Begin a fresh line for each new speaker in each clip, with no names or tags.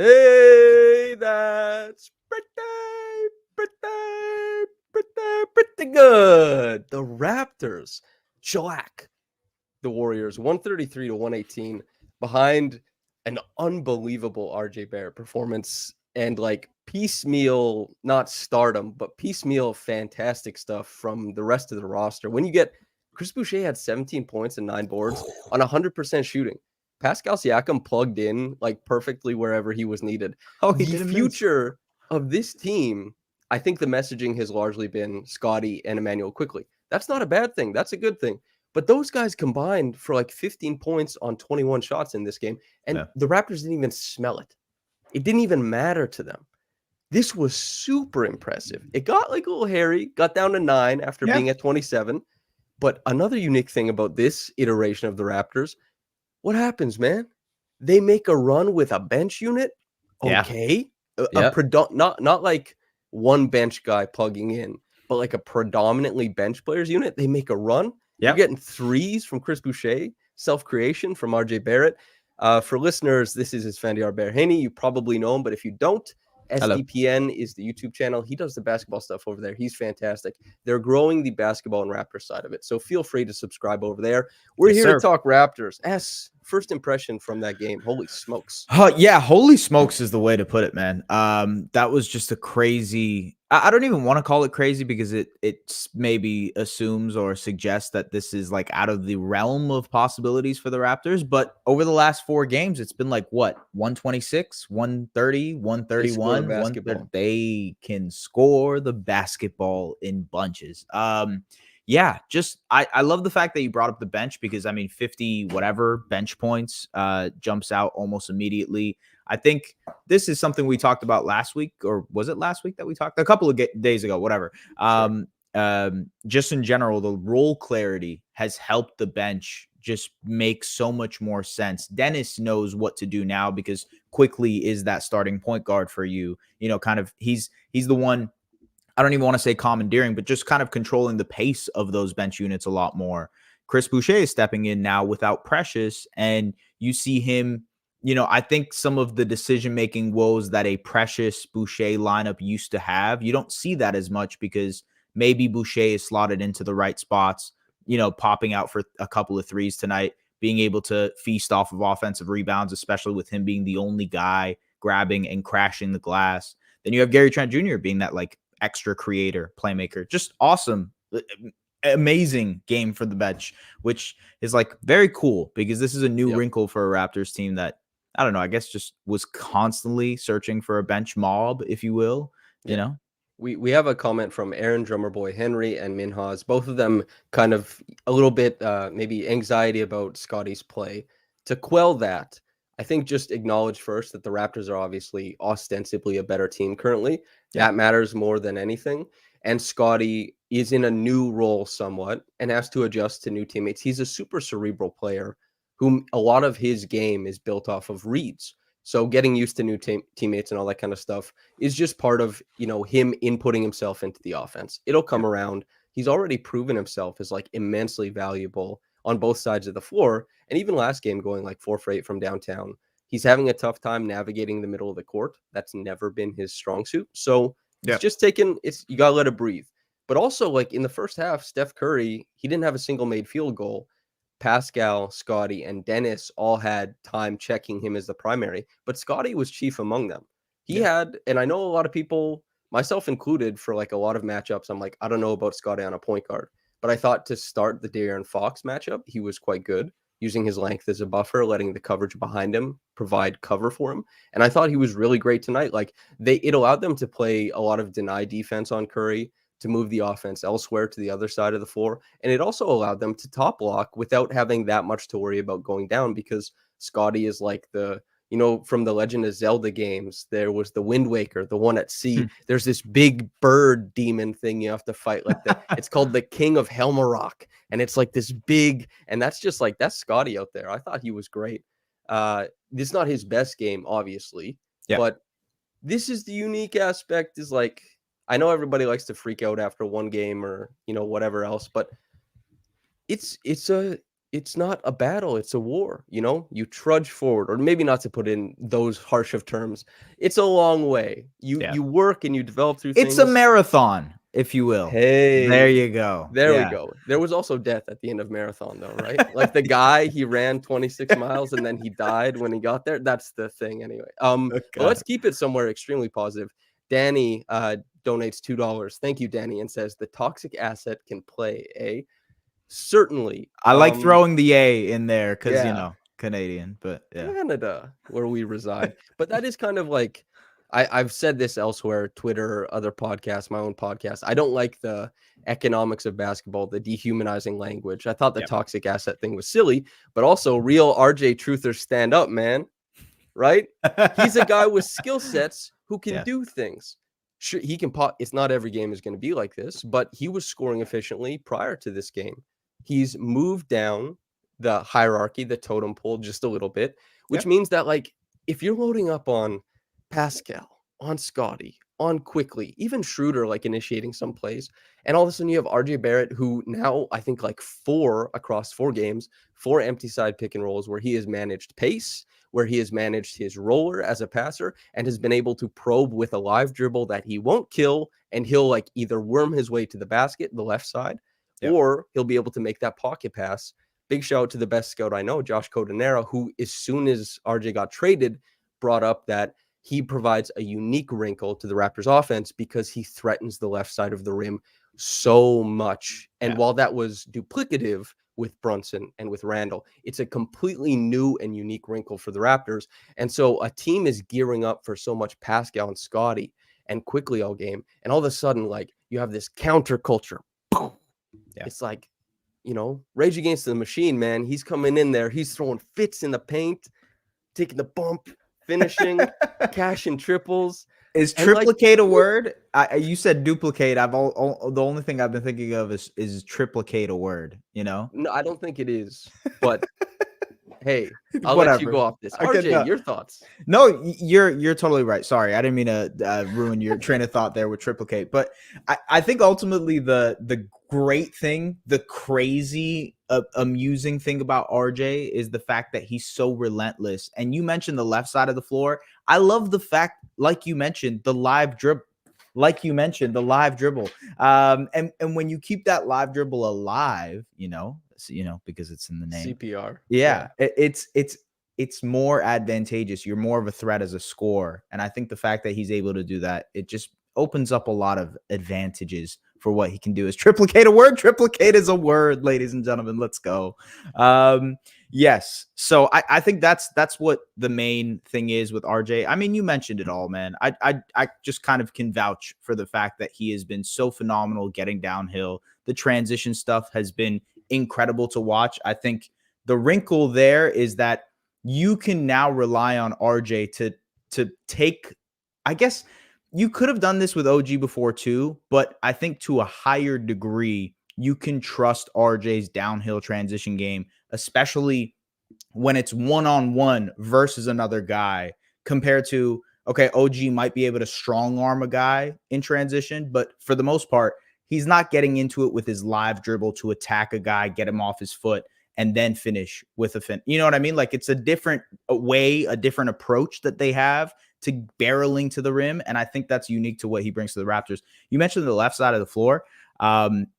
Hey, that's pretty good. The Raptors shellac the Warriors 133 to 118 behind an unbelievable RJ Barrett performance and like piecemeal, not stardom, but piecemeal fantastic stuff from the rest of the roster. When you get Chris Boucher had 17 points and 9 boards on 100% shooting. Pascal Siakam plugged in like perfectly wherever he was needed.
Oh, he
The
didn't miss.
future of this team, I think the messaging has largely been Scotty and Emmanuel Quickly. That's not a bad thing. That's a good thing. But those guys combined for like 15 points on 21 shots in this game, and
Yeah.
the Raptors didn't even smell it. It didn't even matter to them. This was super impressive. It got like a little hairy, got down to 9 after
Yeah.
being at 27. But another unique thing about this iteration of the Raptors, what happens, man? They make a run with a bench unit.
Yeah.
Okay.
Yeah.
Not like one bench guy plugging in, but like a predominantly bench players unit. They make a run. You're
Yep.
getting threes from Chris Boucher, self-creation from RJ Barrett. For listeners, this is Isfandiar Berhani. You probably know him, but if you don't,
Hello.
SDPN is the YouTube channel. He does the basketball stuff over there. He's fantastic. They're growing the basketball and Raptors side of it. So feel free to subscribe over there. We're
Yes,
here to
sir.
talk Raptors. First impression from that game. Holy smokes.
Yeah, holy smokes is the way to put it, man. That was just a crazy. I don't even want to call it crazy because it maybe assumes or suggests that this is like out of the realm of possibilities for the Raptors. But over the last 4 games, it's been like what 126, 130,
They score the
131, 130.
basketball.
They can score the basketball in bunches. Yeah, just I love the fact that you brought up the bench because I mean 50 whatever bench points jumps out almost immediately. I think this is something we talked about last week, or was it last week that we talked a couple of days ago, whatever.
Sure.
Just in general, the role clarity has helped the bench just make so much more sense. Dennis knows what to do now because Quickly is that starting point guard for you. You know, kind of he's the one. I don't even want to say commandeering, but just kind of controlling the pace of those bench units a lot more. Chris Boucher is stepping in now without Precious, and you see him. You know, I think some of the decision making woes that a Precious Boucher lineup used to have, you don't see that as much because maybe Boucher is slotted into the right spots, you know, popping out for a couple of threes tonight, being able to feast off of offensive rebounds, especially with him being the only guy grabbing and crashing the glass. Then you have Gary Trent Jr. being that like extra creator, playmaker. Just awesome, amazing game for the bench, which is like very cool because this is a new
Yep.
wrinkle for a Raptors team that I don't know, I guess just was constantly searching for a bench mob, if you will, you
Yeah.
know?
We have a comment from Aaron Drummerboy Henry and Minhas, both of them kind of a little bit maybe anxiety about Scotty's play. To quell that, I think just acknowledge first that the Raptors are obviously ostensibly a better team currently.
Yeah.
That matters more than anything. And Scotty is in a new role somewhat and has to adjust to new teammates. He's a super cerebral player whom a lot of his game is built off of reads. So getting used to new teammates and all that kind of stuff is just part of, him inputting himself into the offense. It'll
Yeah.
come around. He's already proven himself as like immensely valuable on both sides of the floor. And even last game going like 4 for 8 from downtown, he's having a tough time navigating the middle of the court. That's never been his strong suit. So it's
Yeah.
just you got to let it breathe. But also like in the first half, Steph Curry, he didn't have a single made field goal. Pascal, Scotty, and Dennis all had time checking him as the primary, but Scotty was chief among them. He
Yeah.
had, and I know a lot of people, myself included, for like a lot of matchups, I'm like, I don't know about Scotty on a point guard, but I thought to start the De'Aaron Fox matchup, he was quite good, using his length as a buffer, letting the coverage behind him provide cover for him. And I thought he was really great tonight. Like it allowed them to play a lot of deny defense on Curry, to move the offense elsewhere to the other side of the floor. And it also allowed them to top block without having that much to worry about going down because Scotty is like from the Legend of Zelda games, there was the Wind Waker, the one at sea. There's this big bird demon thing you have to fight. It's called the King of Helmarock. And it's like this big, and that's just like, that's Scotty out there. I thought he was great. This is not his best game, obviously,
Yeah.
but this is the unique aspect is like, I know everybody likes to freak out after one game or, whatever else, but it's it's not a battle, it's a war, you know? You trudge forward, or maybe not to put in those harsh of terms. It's a long way. You
Yeah.
you work and you develop through
It's a
things.
marathon, if you will. There
Hey,
you go.
there we
Yeah.
go. There was also death at the end of marathon though, right? Like the guy, he ran 26 miles and then he died when he got there. That's the thing anyway. But
Okay.
let's keep it somewhere extremely positive. Danny donates $2. Thank you, Danny, and says the toxic asset can play, eh? Certainly.
I like throwing the A in there because,
Yeah.
Canadian, but yeah.
Canada, where we reside. But that is kind of like I've said this elsewhere, Twitter, other podcasts, my own podcast. I don't like the economics of basketball, the dehumanizing language. I thought the
Yep.
toxic asset thing was silly, but also real RJ truthers stand up, man. Right? He's a guy with skill sets who can
Yeah.
do things. Sure, he can pop. It's not every game is going to be like this, but he was scoring efficiently prior to this game. He's moved down the hierarchy, the totem pole, just a little bit, which
Yep.
means that like if you're loading up on Pascal, on Scotty, on Quickly, even Schroeder like initiating some plays, and all of a sudden you have RJ Barrett, who now I think like across 4 games, 4 empty side pick and rolls where he has managed pace, where he has managed his roller as a passer and has been able to probe with a live dribble that he won't kill, and he'll like either worm his way to the basket, the left side,
Yep.
or he'll be able to make that pocket pass. Big shout out to the best scout I know, Josh Codenera, who as soon as RJ got traded, brought up that he provides a unique wrinkle to the Raptors offense because he threatens the left side of the rim so much. And
Yeah.
while that was duplicative with Brunson and with Randall, it's a completely new and unique wrinkle for the Raptors. And so a team is gearing up for so much Pascal and Scotty and Quickly all game. And all of a sudden, like you have this counterculture.
Yeah.
It's like, Rage Against the Machine, man. He's coming in there. He's throwing fits in the paint, taking the bump, finishing, cash and triples.
Is
And like,
triplicate a word? You said duplicate. The only thing I've been thinking of is triplicate a word.
no, I don't think it is. But hey, I'll let you
Whatever.
go off this.
Okay,
RJ, your thoughts?
No, you're totally right. Sorry, I didn't mean to ruin your train of thought there with triplicate. But I think ultimately the great thing, the crazy amusing thing about RJ is the fact that he's so relentless. And you mentioned the left side of the floor. I love the fact, like you mentioned, the live dribble. And when you keep that live dribble alive, because it's in the name.
CPR.
Yeah. It's more advantageous. You're more of a threat as a scorer. And I think the fact that he's able to do that, it just opens up a lot of advantages for what he can do. Is triplicate a word? Triplicate is a word, ladies and gentlemen. Let's go. Yes. So I think that's what the main thing is with RJ. I mean, you mentioned it all, man. I just kind of can vouch for the fact that he has been so phenomenal getting downhill. The transition stuff has been incredible to watch. I think the wrinkle there is that you can now rely on RJ to take, I guess you could have done this with OG before too, but I think to a higher degree, you can trust RJ's downhill transition game, especially when it's one-on-one versus another guy compared to, okay, OG might be able to strong arm a guy in transition, but for the most part, he's not getting into it with his live dribble to attack a guy, get him off his foot, and then finish with a fin. You know what I mean? Like it's a different way, a different approach that they have to barreling to the rim. And I think that's unique to what he brings to the Raptors. You mentioned the left side of the floor.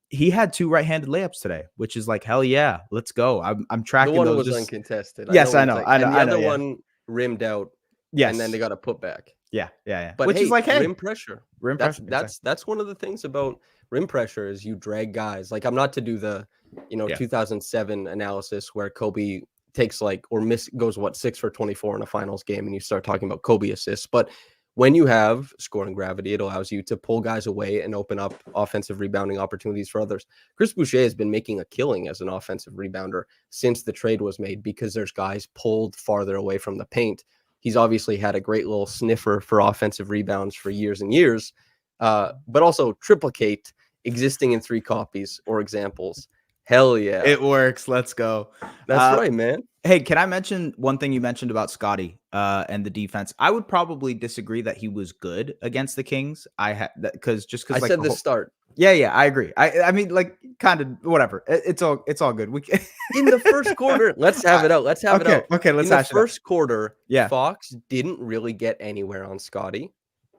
He had 2 right-handed layups today, which is like, hell yeah, let's go. I'm tracking
The one
those.
was uncontested.
Yes, I know.
And the other
Yeah.
one rimmed out.
Yes.
And then they got a put back.
Yeah.
But
which
hey,
is like, hey,
rim pressure. That's one of the things about rim pressure is you drag guys. Like I'm not to do the 2007 analysis where Kobe takes goes 6 for 24 in a finals game and you start talking about Kobe assists. But when you have scoring gravity, it allows you to pull guys away and open up offensive rebounding opportunities for others. Chris Boucher has been making a killing as an offensive rebounder since the trade was made because there's guys pulled farther away from the paint. He's obviously had a great little sniffer for offensive rebounds for years and years, but also triplicate existing in 3 copies or examples. Hell yeah.
It works. Let's go.
That's right, man.
Hey, can I mention one thing you mentioned about Scotty and the defense? I would probably disagree that he was good against the Kings. I had because
I
like
said
the
the
whole
start.
yeah, I agree. I mean like kind of whatever. It's all good. We can
In the first quarter, let's have
I,
it out. Let's have it
okay,
out.
okay, let's
In the
hash it out.
first quarter,
Yeah.
Fox didn't really get anywhere on Scotty.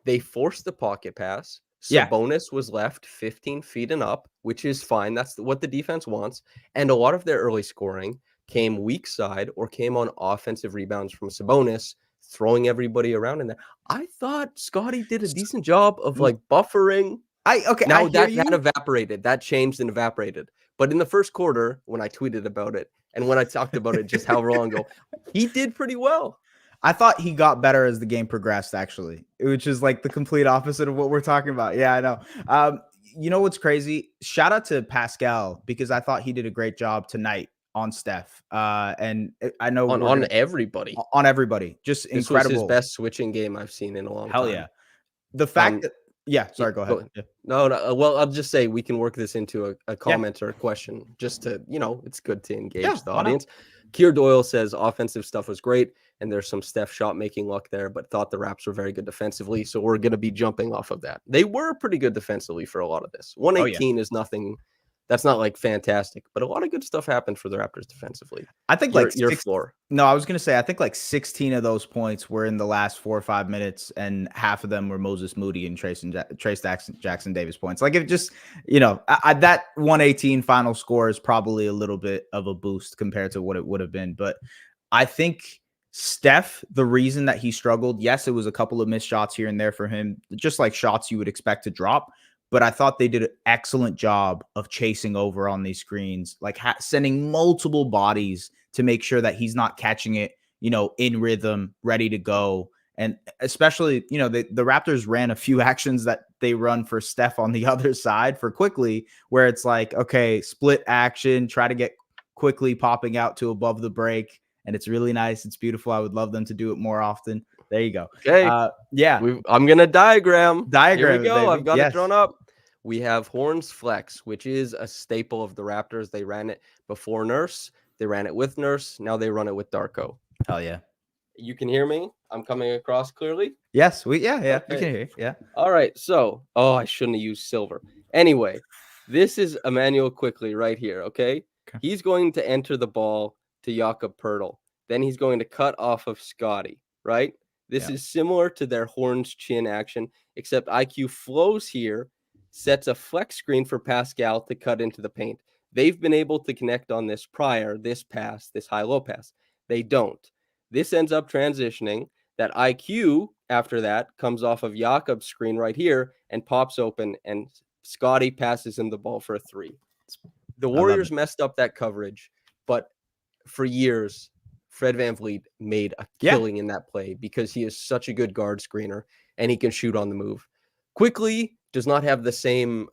They forced the pocket pass.
Yeah.
Sabonis was left 15 feet and up, which is fine. That's what the defense wants. And a lot of their early scoring came weak side or came on offensive rebounds from Sabonis, throwing everybody around in there. I thought Scotty did a
S-
decent job of
n-
like buffering.
I
Now
hear
that
you.
evaporated. That changed and evaporated. But in the first quarter, when I tweeted about it and when I talked about it just how long ago, he did pretty well.
I thought he got better as the game progressed, actually, which is like the complete opposite of what we're talking about. Yeah, I know. You know what's crazy? Shout out to Pascal because I thought he did a great job tonight on Steph. I know we're
On
gonna
everybody.
on everybody, just
This was his
incredible.
best switching game I've seen in a long
Hell
time.
yeah. The fact
Um,
that yeah,
yeah,
sorry, go ahead.
go
Yeah,
No, no, well, I'll just say we can work this into a
yeah,
comment or a question just to, it's good to
yeah.
engage the
Why not?
audience. Kier Doyle says offensive stuff was great, and there's some Steph shot making luck there, but thought the Raps were very good defensively. So we're going to be jumping off of that. They were pretty good defensively for a lot of this.
Oh yeah.
118 is nothing. That's not like fantastic, but a lot of good stuff happened for the Raptors defensively.
I think like
Your
six.
floor.
No, I was gonna say I think like 16 of those points were in the last 4 or 5 minutes, and half of them were Moses Moody and Trace Jackson Davis points. Like it just, that 118 final score is probably a little bit of a boost compared to what it would have been. But I think Steph, the reason that he struggled, yes, it was a couple of missed shots here and there for him, just like shots you would expect to drop. But I thought they did an excellent job of chasing over on these screens, like sending multiple bodies to make sure that he's not catching it, in rhythm, ready to go. And especially, the Raptors ran a few actions that they run for Steph on the other side for quickly, where it's like, okay, split action, try to get quickly popping out to above the break. And it's really nice. It's beautiful. I would love them to do it more often. There you go.
Okay.
Yeah.
I'm going to diagram. Here we
Diagram it,
go.
baby.
I've got it
Yes.
drawn up. We have Horns Flex, which is a staple of the Raptors. They ran it before Nurse. They ran it with Nurse. Now they run it with Darko.
Hell yeah.
You can hear me? I'm coming across clearly?
Yes. Yeah. We
Okay.
can hear you. Yeah.
All right. So, I shouldn't have used silver. Anyway, this is Emmanuel Quickly right here, okay? He's going to enter the ball to Jakob Pertl. Then he's going to cut off of Scotty, right? This is similar to their Horns chin action, except IQ flows here, sets a flex screen for Pascal to cut into the paint. They've been able to connect on this prior, this pass, this high-low pass. They don't. This ends up transitioning. That IQ after that comes off of Jakob's screen right here and pops open, and Scotty passes him the ball for a three. The Warriors messed up that coverage, but for years, Fred VanVleet made a killing in that play because he is such a good guard screener and he can shoot on the move. Quickly does not have the same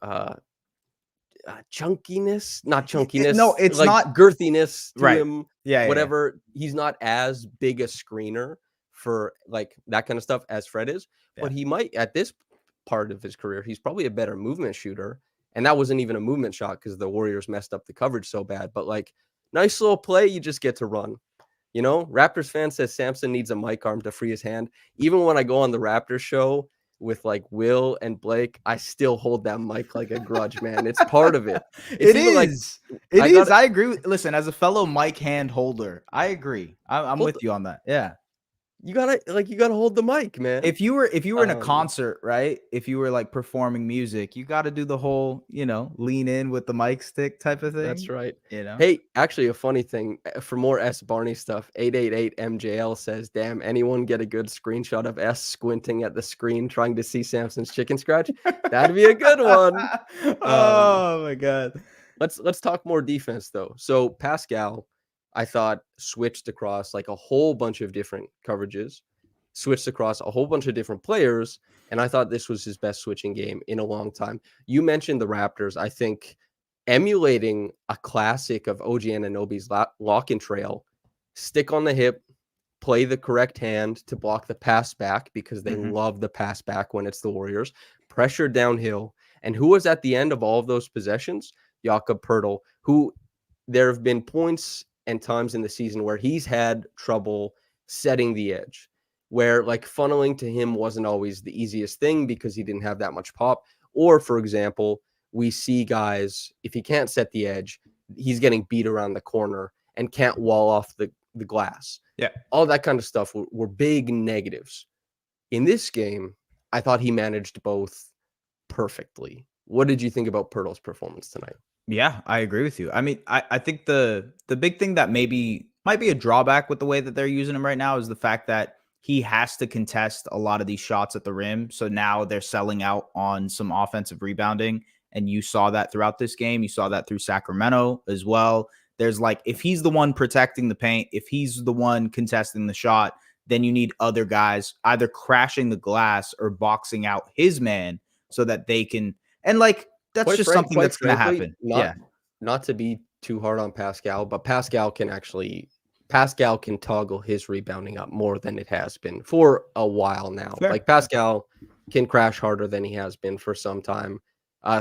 chunkiness, not chunkiness.
No, it's
like
not
girthiness to
right.
him.
Yeah,
whatever. Yeah. He's not as big a screener for like that kind of stuff as Fred is, but he might at this part of his career, he's probably a better movement shooter. And that wasn't even a movement shot because the Warriors messed up the coverage so bad. But like, nice little play, you just get to run. Raptors fan says Samson needs a mic arm to free his hand. Even when I go on the Raptors show with like Will and Blake, I still hold that mic like a grudge, man. It's part of it. It's
I agree. Listen, as a fellow mic hand holder, I agree. I'm with you on that. Yeah.
You gotta hold the mic, man.
If you were in a concert, right? If you were like performing music, you got to do the whole, lean in with the mic stick type of thing.
That's right. Hey, actually, a funny thing for more S Barney stuff. 888 MJL says, "Damn, anyone get a good screenshot of S squinting at the screen trying to see Samson's chicken scratch? That'd be a good one."
Oh my god.
Let's talk more defense though. So Pascal, I thought, switched across like a whole bunch of different coverages, switched across a whole bunch of different players, and I thought this was his best switching game in a long time. You mentioned the Raptors. I think emulating a classic of OG Anunoby's lock and trail, stick on the hip, play the correct hand to block the pass back because they love the pass back when it's the Warriors, pressure downhill. And who was at the end of all of those possessions? Jakob Pertl, who there have been points and times in the season where he's had trouble setting the edge, where like funneling to him wasn't always the easiest thing because he didn't have that much pop. Or, for example, we see guys, if he can't set the edge, he's getting beat around the corner and can't wall off the glass.
Yeah.
All that kind of stuff were big negatives. In this game, I thought he managed both perfectly. What did you think about Pirtle's performance tonight?
Yeah, I agree with you. I mean, I think the big thing that maybe might be a drawback with the way that they're using him right now is the fact that he has to contest a lot of these shots at the rim. So now they're selling out on some offensive rebounding. And you saw that throughout this game. You saw that through Sacramento as well. There's like, if he's the one protecting the paint, if he's the one contesting the shot, then you need other guys either crashing the glass or boxing out his man so that they can, and like, that's just something that's going to happen.
Not to be too hard on Pascal, but Pascal can toggle his rebounding up more than it has been for a while now.
Fair.
Like Pascal can crash harder than he has been for some time.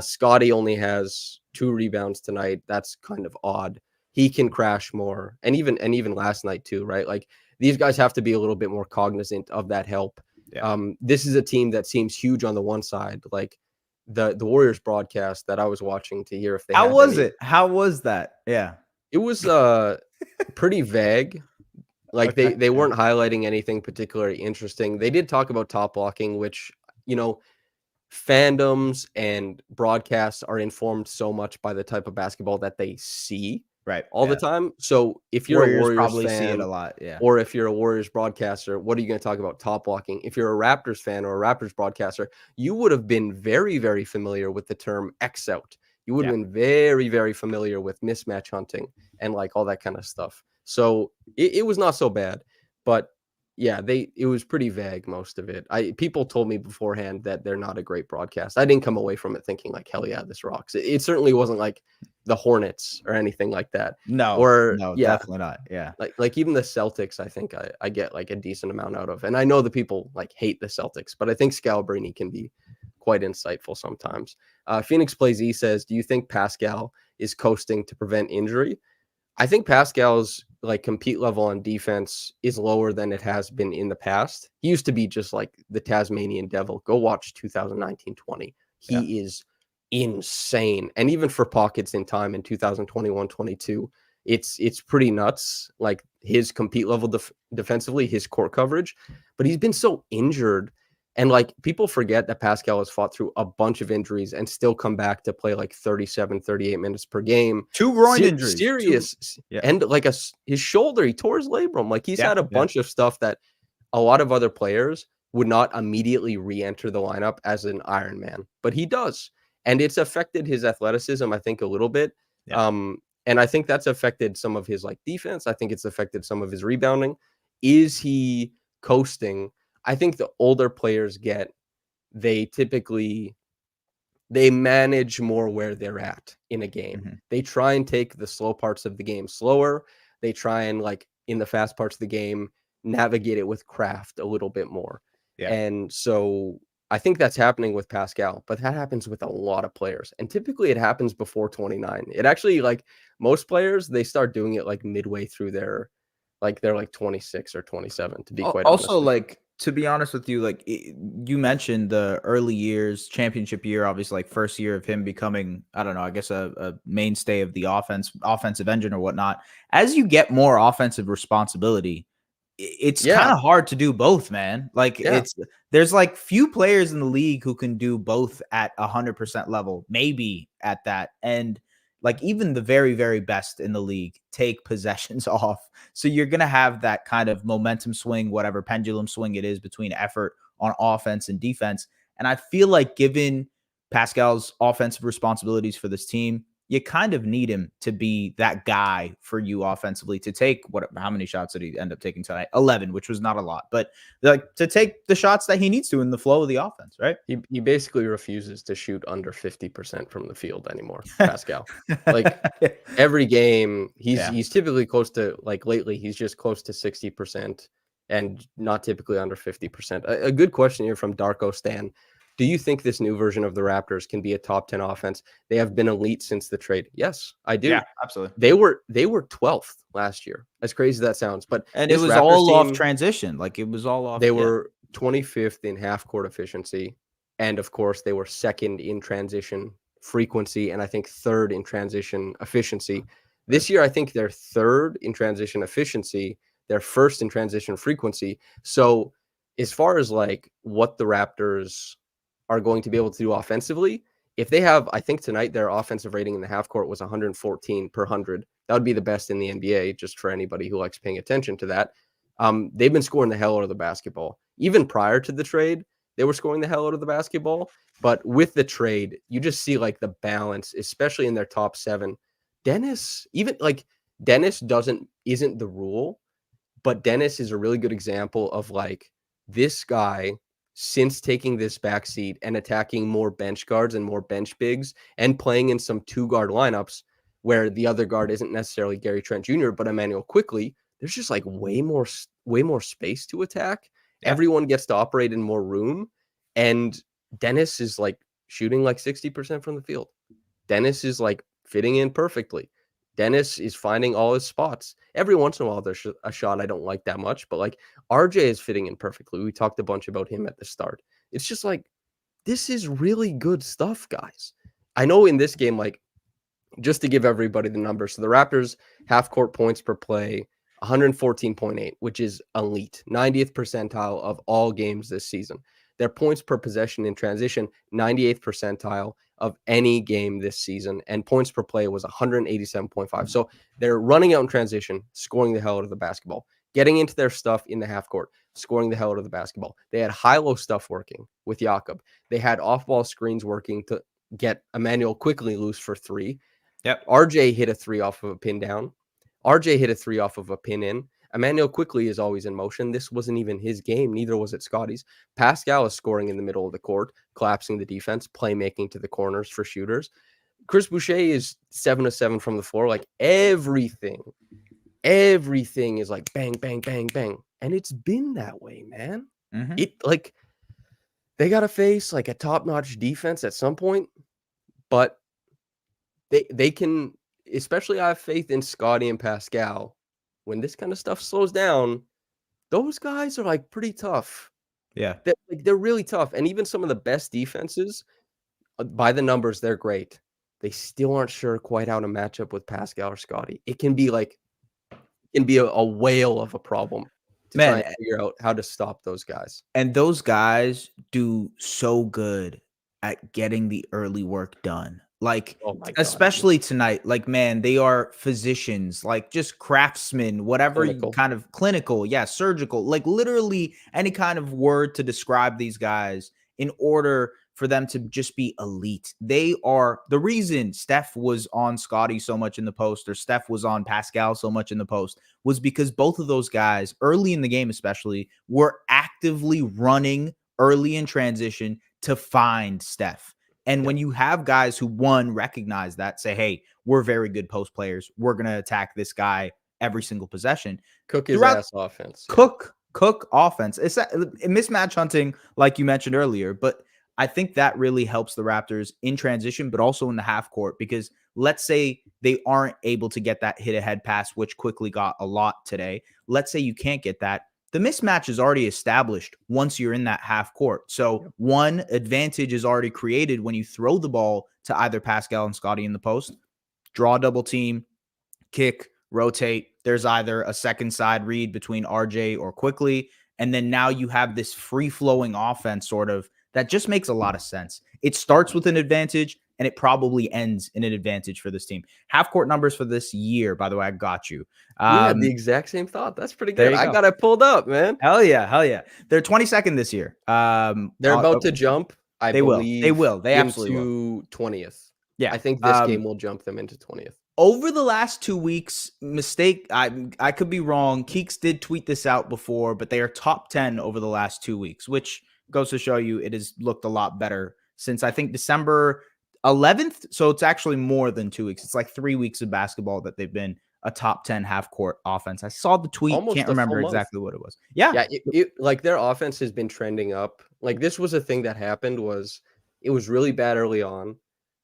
Scotty only has 2 rebounds tonight. That's kind of odd. He can crash more, and even last night too, right? Like these guys have to be a little bit more cognizant of that help.
Yeah.
This is a team that seems huge on the one side, like the Warriors broadcast that I was watching to hear if they
How was it? How was that? Yeah.
It was pretty vague. Like they weren't highlighting anything particularly interesting. They did talk about top blocking, which, you know, fandoms and broadcasts are informed so much by the type of basketball that they see all the time. So if you're a Warriors
probably
fan,
see it a lot,
or if you're a Warriors broadcaster, what are you going to talk about? Top blocking. If you're a Raptors fan or a Raptors broadcaster, you would have been very, very familiar with the term X out. You would have been very, very familiar with mismatch hunting and like all that kind of stuff. So it was not so bad, but yeah, it was pretty vague, most of it. People told me beforehand that they're not a great broadcast. I didn't come away from it thinking like, hell yeah, this rocks. It certainly wasn't like the Hornets or anything like that.
No, definitely not. Yeah.
Like even the Celtics, I think I get like a decent amount out of. And I know the people like hate the Celtics, but I think Scalabrini can be quite insightful sometimes. Phoenix Plays E says, do you think Pascal is coasting to prevent injury? I think Pascal's like compete level on defense is lower than it has been in the past. He used to be just like the Tasmanian devil. Go watch 2019-20. He is insane. And even for pockets in time in 2021-22, it's pretty nuts. Like his compete level defensively, his court coverage, but he's been so injured. And like people forget that Pascal has fought through a bunch of injuries and still come back to play like 37, 38 minutes per game.
2 groin injuries.
Serious. And like his shoulder, he tore his labrum. Like he's had a bunch of stuff that a lot of other players would not immediately re-enter the lineup as an Iron Man, but he does. And it's affected his athleticism, I think, a little bit. And I think that's affected some of his like defense. I think it's affected some of his rebounding. Is he coasting? I think the older players they manage more where they're at in a game.
Mm-hmm.
They try and take the slow parts of the game slower. They try and like in the fast parts of the game, navigate it with craft a little bit more.
Yeah.
And so I think that's happening with Pascal, but that happens with a lot of players. And typically it happens before 29. It actually, like most players, they start doing it like midway through they're like 26 or 27, to be quite honest.
Also, like, to be honest with you, like you mentioned the early years, championship year, obviously like first year of him becoming, I don't know, I guess a mainstay of the offensive engine or whatnot. As you get more offensive responsibility, it's kind of hard to do both, man. Like there's like few players in the league who can do both at 100% level, maybe at that. And like even the very, very best in the league take possessions off. So you're going to have that kind of momentum swing, whatever pendulum swing it is between effort on offense and defense. And I feel like given Pascal's offensive responsibilities for this team, you kind of need him to be that guy for you offensively to take how many shots did he end up taking tonight? 11, which was not a lot, but like to take the shots that he needs to in the flow of the offense, right?
He basically refuses to shoot under 50% from the field anymore, Pascal. Like every game, he's typically close to, like lately, he's just close to 60% and not typically under 50%. A good question here from Darko Stan. Do you think this new version of the Raptors can be a top 10 offense? They have been elite since the trade. Yes, I do.
Yeah, absolutely.
They were 12th last year. As crazy as that sounds, but
And it
this
was
Raptors
all off
team,
transition. Like it was all off.
they
Yeah.
were 25th in half court efficiency, and of course they were second in transition frequency, and I think third in transition efficiency. This year I think they're third in transition efficiency, they're first in transition frequency. So as far as like what the Raptors are going to be able to do offensively, if they have, I think tonight their offensive rating in the half court was 114 per 100. That would be the best in the NBA, just for anybody who likes paying attention to that. They've been scoring the hell out of the basketball. Even prior to the trade, they were scoring the hell out of the basketball. But with the trade, you just see like the balance, especially in their top seven. Dennis, even like Dennis isn't the rule, but Dennis is a really good example of like this guy, since taking this backseat and attacking more bench guards and more bench bigs and playing in some 2 guard lineups where the other guard isn't necessarily Gary Trent Jr., but Emmanuel Quickly, there's just like way more space to attack.
Yeah.
Everyone gets to operate in more room. And Dennis is like shooting like 60% from the field. Dennis is like fitting in perfectly. Dennis is finding all his spots. Every once in a while, there's a shot I don't like that much, but like RJ is fitting in perfectly. We talked a bunch about him at the start. It's just like, this is really good stuff, guys. I know in this game, like, just to give everybody the numbers. So the Raptors half court points per play, 114.8, which is elite, 90th percentile of all games this season. Their points per possession in transition, 98th percentile of any game this season. And points per play was 187.5. So they're running out in transition, scoring the hell out of the basketball, getting into their stuff in the half court, scoring the hell out of the basketball. They had high-low stuff working with Jakob. They had off-ball screens working to get Emmanuel Quickly loose for three.
Yep.
RJ hit a three off of a pin down. RJ hit a three off of a pin in. Emmanuel Quickly is always in motion. This wasn't even his game. Neither was it Scotty's. Pascal is scoring in the middle of the court, collapsing the defense, playmaking to the corners for shooters. Chris Boucher is 7 of 7 from the floor. Like everything is like bang, bang, bang, bang. And it's been that way, man.
Mm-hmm.
It like they got to face like a top-notch defense at some point, but they can, especially I have faith in Scotty and Pascal. When this kind of stuff slows down, those guys are like pretty tough.
Yeah.
They're really tough. And even some of the best defenses, by the numbers, they're great. They still aren't sure quite how to match up with Pascal or Scotty. It can be a whale of a problem to try and figure out how to stop those guys.
And those guys do so good at getting the early work done. Like,
Oh my God,
especially tonight, like, man, they are physicians, like just craftsmen, whatever
Clinical.
kind of clinical, yeah, surgical, like literally any kind of word to describe these guys in order for them to just be elite. They are the reason Steph was on Scotty so much in the post, or Steph was on Pascal so much in the post, was because both of those guys early in the game, especially, were actively running early in transition to find Steph. And when you have guys who, one, recognize that, say, hey, we're very good post players, we're going to attack this guy every single possession.
Cook his ass offense.
Cook offense. It's that mismatch hunting, like you mentioned earlier, but I think that really helps the Raptors in transition, but also in the half court, because let's say they aren't able to get that hit ahead pass, which quickly got a lot today. Let's say you can't get that. The mismatch is already established once you're in that half court. So one advantage is already created when you throw the ball to either Pascal and Scotty in the post, draw double team, kick, rotate. There's either a second side read between RJ or Quickly. And then now you have this free flowing offense sort of that just makes a lot of sense. It starts with an advantage and it probably ends in an advantage for this team. Half court numbers for this year, by the way, I got you.
We had the exact same thought. That's pretty good. I
go.
got it pulled up, man.
Hell yeah. They're 22nd this year.
They're about to jump, I believe.
They will. They absolutely will.
Into 20th.
Yeah.
I think this game will jump them into 20th.
Over the last 2 weeks, I could be wrong. Keeks did tweet this out before, but they are top 10 over the last 2 weeks, which goes to show you it has looked a lot better since, I think, December 11th. So it's actually more than 2 weeks. It's like 3 weeks of basketball that they've been a top 10 half court offense. I saw the tweet, can't
Almost a full
remember
month.
exactly what it was. Yeah.
Yeah, it like, their offense has been trending up. Like, this was a thing that happened was it was really bad early on.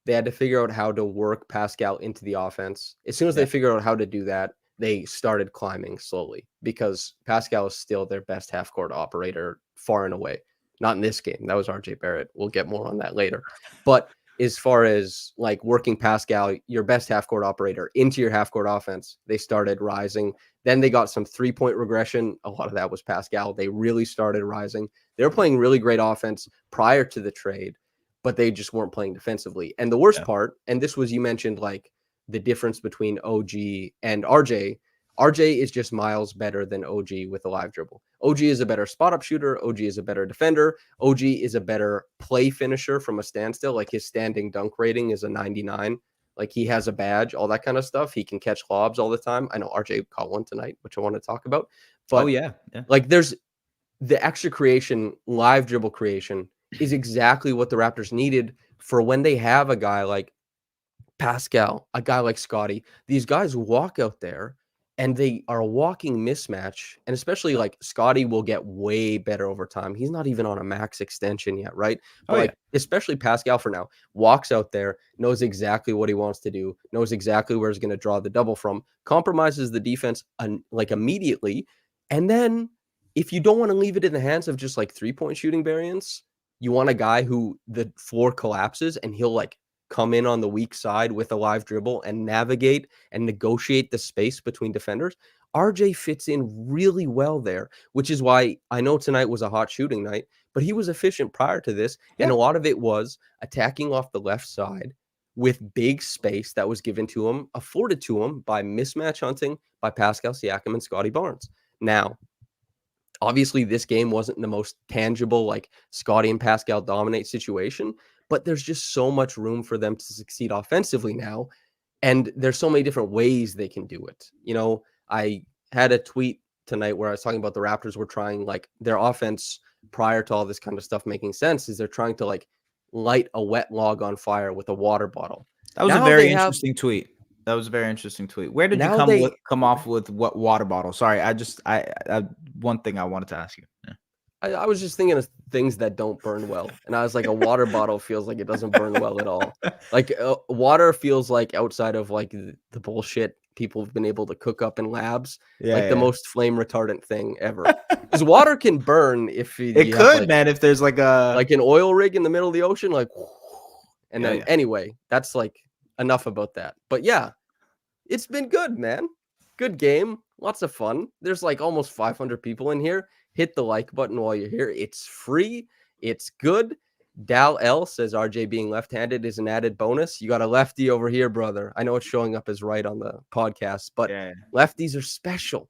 They had to figure out how to work Pascal into the offense. As soon as
Yeah.
they figured out how to do that, they started climbing slowly because Pascal is still their best half court operator far and away. Not in this game. That was RJ Barrett. We'll get more on that later. But as far as like working Pascal, your best half court operator, into your half court offense, they started rising. Then they got some 3-point regression. A lot of that was Pascal. They really started rising. They were playing really great offense prior to the trade, but they just weren't playing defensively. And the worst part, and this was, you mentioned like the difference between OG and RJ. RJ is just miles better than OG with a live dribble. OG is a better spot up shooter. OG is a better defender. OG is a better play finisher from a standstill. Like, his standing dunk rating is a 99. Like, he has a badge, all that kind of stuff. He can catch lobs all the time. I know RJ caught one tonight, which I want to talk about.
Oh
But
yeah. Yeah.
like, there's the extra creation, live dribble creation is exactly what the Raptors needed for when they have a guy like Pascal, a guy like Scotty. These guys walk out there and they are a walking mismatch. And especially like Scotty will get way better over time. He's not even on a max extension yet, right? But
Oh yeah.
like, especially Pascal for now, walks out there, knows exactly what he wants to do, knows exactly where he's going to draw the double from, compromises the defense like immediately. And then if you don't want to leave it in the hands of just like 3-point shooting variants, you want a guy who the floor collapses and he'll like come in on the weak side with a live dribble and navigate and negotiate the space between defenders. RJ fits in really well there, which is why I know tonight was a hot shooting night, but he was efficient prior to this.
Yeah.
And a lot of it was attacking off the left side with big space that was given to him, afforded to him by mismatch hunting by Pascal Siakam and Scotty Barnes. Now, obviously, this game wasn't the most tangible, like Scotty and Pascal dominate situation, but there's just so much room for them to succeed offensively now. And there's so many different ways they can do it. You know, I had a tweet tonight where I was talking about the Raptors were trying like their offense prior to all this kind of stuff making sense is they're trying to like light a wet log on fire with a water bottle.
That was a
Now they
very
have
interesting tweet. That was a very interesting tweet. Where did you
now
come
they
off with what water bottle? Sorry, I one thing I wanted to ask you. Yeah.
I was just thinking of things that don't burn well, and I was like, a water bottle feels like it doesn't burn well at all. Like, water feels like outside of like the bullshit people have been able to cook up in labs, like the
Yeah,
most flame retardant thing ever. Because water can burn if
it
you have
could, man, if there's like a
like an oil rig in the middle of the ocean, like, and
yeah,
then
yeah.
anyway, that's like enough about that. But yeah, it's been good, man. Good game. Lots of fun. There's like almost 500 people in here. Hit the like button while you're here. It's free. It's good. Dal L says RJ being left-handed is an added bonus. You got a lefty over here, brother. I know it's showing up as right on the podcast, but
Yeah.
lefties are special.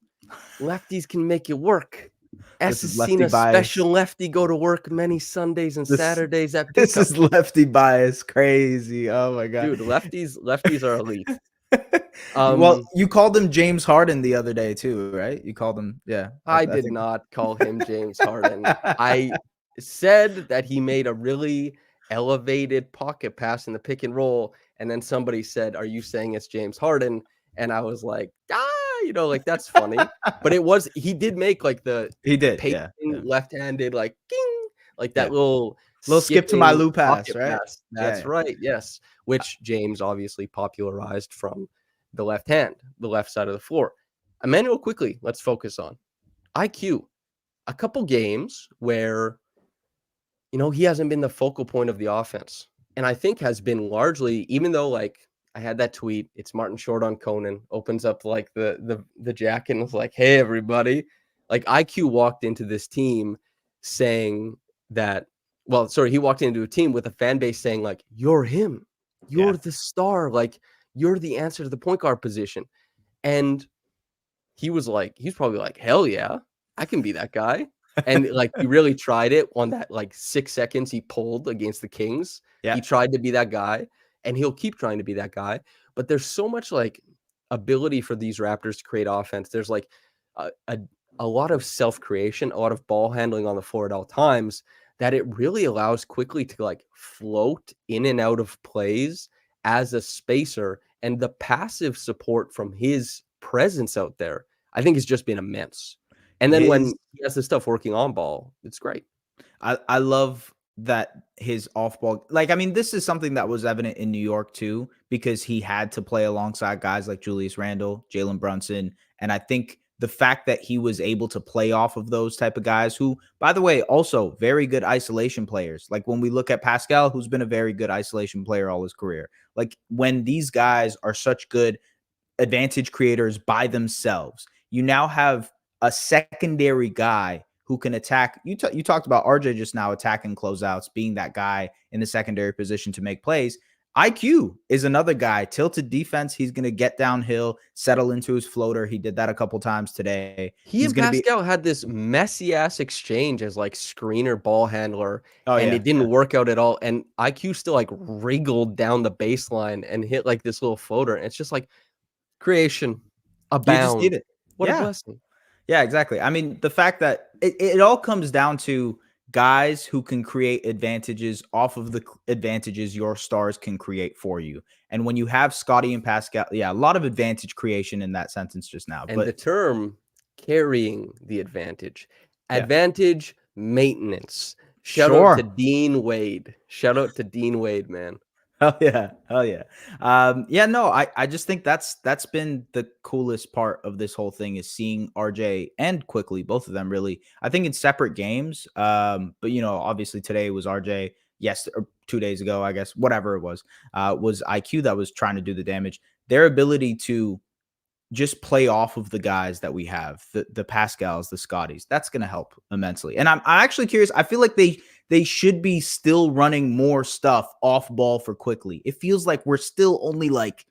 Lefties can make it work. S
This
has
is
seen
lefty
a
bias.
special lefty go to work many Sundays and
This
Saturdays at
this
pickup.
is lefty bias crazy. Oh my god.
Dude, lefties are elite.
Well, you called him James Harden the other day too, right? You called him, yeah.
I
I
did
think
not call him James Harden. I said that he made a really elevated pocket pass in the pick and roll, and then somebody said, "Are you saying it's James Harden?" And I was like, like that's funny. But he did make like the
he did,
pacing
yeah, yeah,
left-handed, like ding, like
yeah.
that little
Little skip to my
skipping
Lou pass,
pocket
right?
pass.
Yeah,
That's
yeah.
right. Yes, which James obviously popularized from the left hand, the left side of the floor. Emmanuel, quickly, let's focus on IQ. A couple games where, he hasn't been the focal point of the offense. And I think has been largely, even though like I had that tweet, it's Martin Short on Conan, opens up like the jacket and was like, "Hey everybody." Like IQ walked into this team saying that, well, sorry, he walked into a team with a fan base saying like, "You're him.
Yeah.
You're the star. Like you're the answer to the point guard position." And he's probably like, "Hell yeah, I can be that guy." And like he really tried it on that like 6 seconds he pulled against the Kings.
Yeah.
He tried to be that guy, and he'll keep trying to be that guy. But there's so much like ability for these Raptors to create offense. There's like a a, a lot of self-creation, a lot of ball handling on the floor at all times that it really allows quickly to like float in and out of plays as a spacer, and the passive support from his presence out there, I think, has just been immense. And then
His
when he has the stuff working on ball, it's great.
I love that his off ball, like, I mean, this is something that was evident in New York too, because he had to play alongside guys like Julius Randle, Jalen Brunson. And I think the fact that he was able to play off of those type of guys who, by the way, also very good isolation players. Like when we look at Pascal, who's been a very good isolation player all his career. Like when these guys are such good advantage creators by themselves, you now have a secondary guy who can attack. You talked about RJ just now attacking closeouts, being that guy in the secondary position to make plays. IQ is another guy, tilted defense. He's going to get downhill, settle into his floater. He did that a couple times today.
He
He's
and
going to be,
Pascal had this messy ass exchange as like screener ball handler,
oh,
and
yeah.
it didn't work out at all. And IQ still like wriggled down the baseline and hit like this little floater. And it's just like creation
You just
abound.
need it.
What a
Yeah.
blessing.
Yeah, exactly. I mean, the fact that it all comes down to guys who can create advantages off of the advantages your stars can create for you. And when you have Scotty and Pascal, yeah, a lot of advantage creation in that sentence just now.
And the
But
term carrying the advantage,
yeah,
advantage maintenance. Shout out to
sure.
Dean Wade. Shout out to Dean Wade, man.
Hell yeah. Hell yeah. Yeah, no, I just think that's been the coolest part of this whole thing is seeing RJ and Quickly, both of them really, I think in separate games. But you know, obviously today was RJ, yes, or 2 days ago, I guess, whatever it was IQ that was trying to do the damage. Their ability to just play off of the guys that we have, the Pascals, the Scotties. That's going to help immensely. And I'm actually curious. I feel like they should be still running more stuff off ball for Quickly. It feels like we're still only like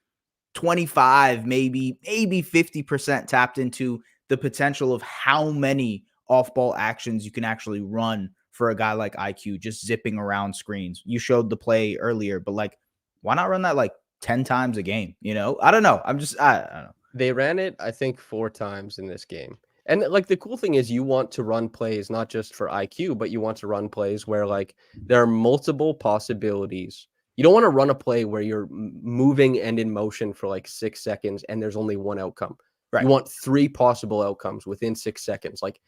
25, maybe 50% tapped into the potential of how many off ball actions you can actually run for a guy like IQ just zipping around screens. You showed the play earlier, but like, why not run that like 10 times a game? You know, I don't know. I don't know.
They ran it, I think, 4 times in this game. And like the cool thing is you want to run plays not just for IQ, but you want to run plays where like there are multiple possibilities. You don't want to run a play where you're moving and in motion for like 6 seconds and there's only one outcome.
Right.
You want 3 possible outcomes within 6 seconds. Like,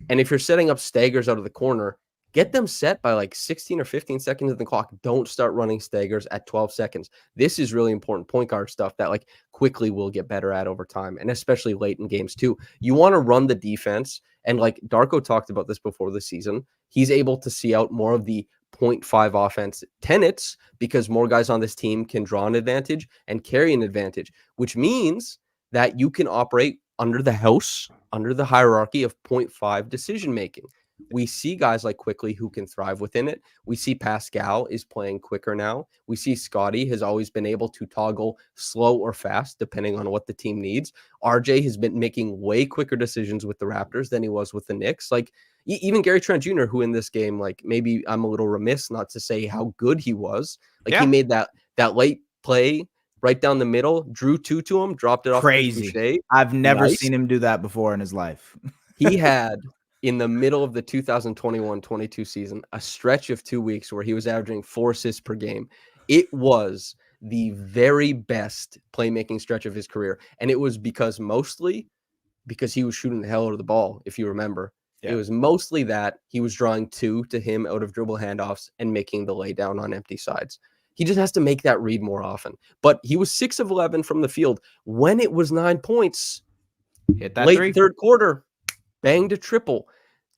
and if you're setting up staggers out of the corner, get them set by like 16 or 15 seconds of the clock. Don't start running staggers at 12 seconds. This is really important point guard stuff that like quickly will get better at over time, and especially late in games too. You want to run the defense, and like Darko talked about this before the season, he's able to see out more of the 0.5 offense tenets because more guys on this team can draw an advantage and carry an advantage, which means that you can operate under the house, under the hierarchy of 0.5 decision making. We see guys like Quickly who can thrive within it. We see Pascal is playing quicker now. We see Scotty has always been able to toggle slow or fast depending on what the team needs. RJ has been making way quicker decisions with the Raptors than he was with the Knicks. Like even Gary Trent Jr., who in this game, like maybe I'm a little remiss not to say how good he was. Like he made that late play right down the middle, drew 2 to him, dropped it off Chris
Crazy.
Boucher.
I've never
Nice.
seen him do that before in his life.
He had in the middle of the 2021-22 season a stretch of 2 weeks where he was averaging 4 assists per game. It was the very best playmaking stretch of his career, and it was mostly because he was shooting the hell out of the ball. If you remember, it was mostly that he was drawing 2 to him out of dribble handoffs and making the lay down on empty sides. He just has to make that read more often. But he was 6 of 11 from the field when it was 9 points.
Hit that
Late
3.
third quarter, banged a triple.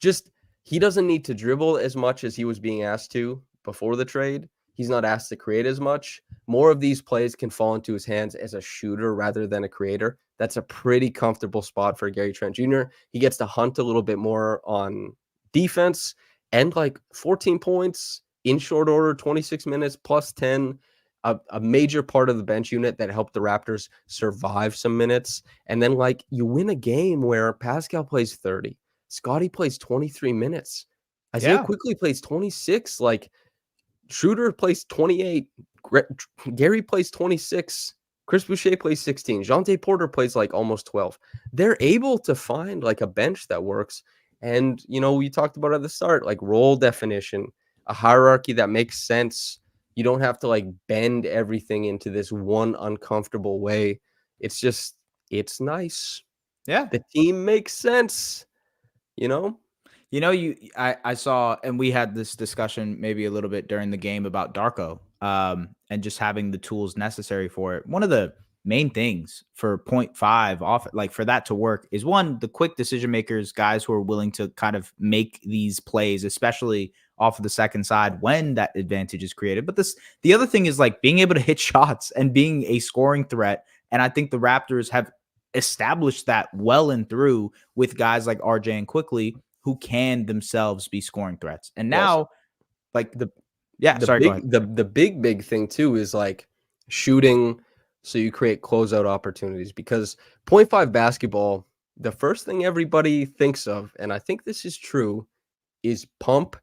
Just he doesn't need to dribble as much as he was being asked to before the trade. He's not asked to create as much. More of these plays can fall into his hands as a shooter rather than a creator. That's a pretty comfortable spot for Gary Trent Jr. He gets to hunt a little bit more on defense, and like 14 points in short order, 26 minutes plus 10, a major part of the bench unit that helped the Raptors survive some minutes. And then like you win a game where Pascal plays 30. Scotty plays 23 minutes. Isaiah Quickly plays 26. Like Schroeder plays 28. Gary plays 26. Chris Boucher plays 16. Jonte Porter plays like almost 12. They're able to find like a bench that works. And, you know, we talked about at the start, like role definition, a hierarchy that makes sense. You don't have to like bend everything into this one uncomfortable way. It's just it's nice.
Yeah.
The team makes sense, you know?
I saw, and we had this discussion maybe a little bit during the game about Darko, and just having the tools necessary for it. One of the main things for point five off, like for that to work, is one, the quick decision makers, guys who are willing to kind of make these plays, especially off of the second side when that advantage is created. But the other thing is like being able to hit shots and being a scoring threat. And I think the Raptors have established that well and through with guys like RJ and Quickly, who can themselves be scoring threats. And
Well,
now, like
the
yeah,
the
sorry, go ahead.
big the big thing too is like shooting so you create closeout opportunities because point five basketball, the first thing everybody thinks of, and I think this is true, is pump,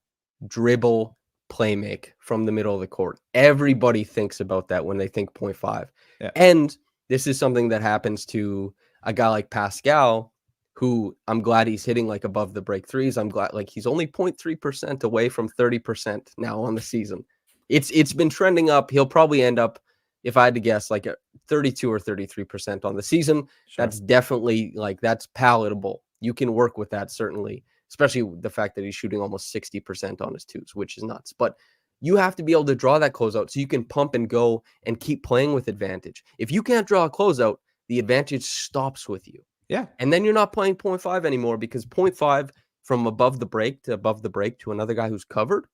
dribble, play make from the middle of the court. Everybody thinks about that when they think point five.
Yeah.
And this is something that happens to a guy like Pascal, who I'm glad he's hitting like above the break threes. I'm glad like he's only 0.3% away from 30% now on the season. It's been trending up. He'll probably end up, if I had to guess, like a 32 or 33% on the season.
Sure.
That's definitely like that's palatable. You can work with that certainly, especially the fact that he's shooting almost 60% on his twos, which is nuts. But you have to be able to draw that closeout so you can pump and go and keep playing with advantage. If you can't draw a closeout, the advantage stops with you.
Yeah.
And then you're not playing 0.5 anymore because 0.5 from above the break to another guy who's covered,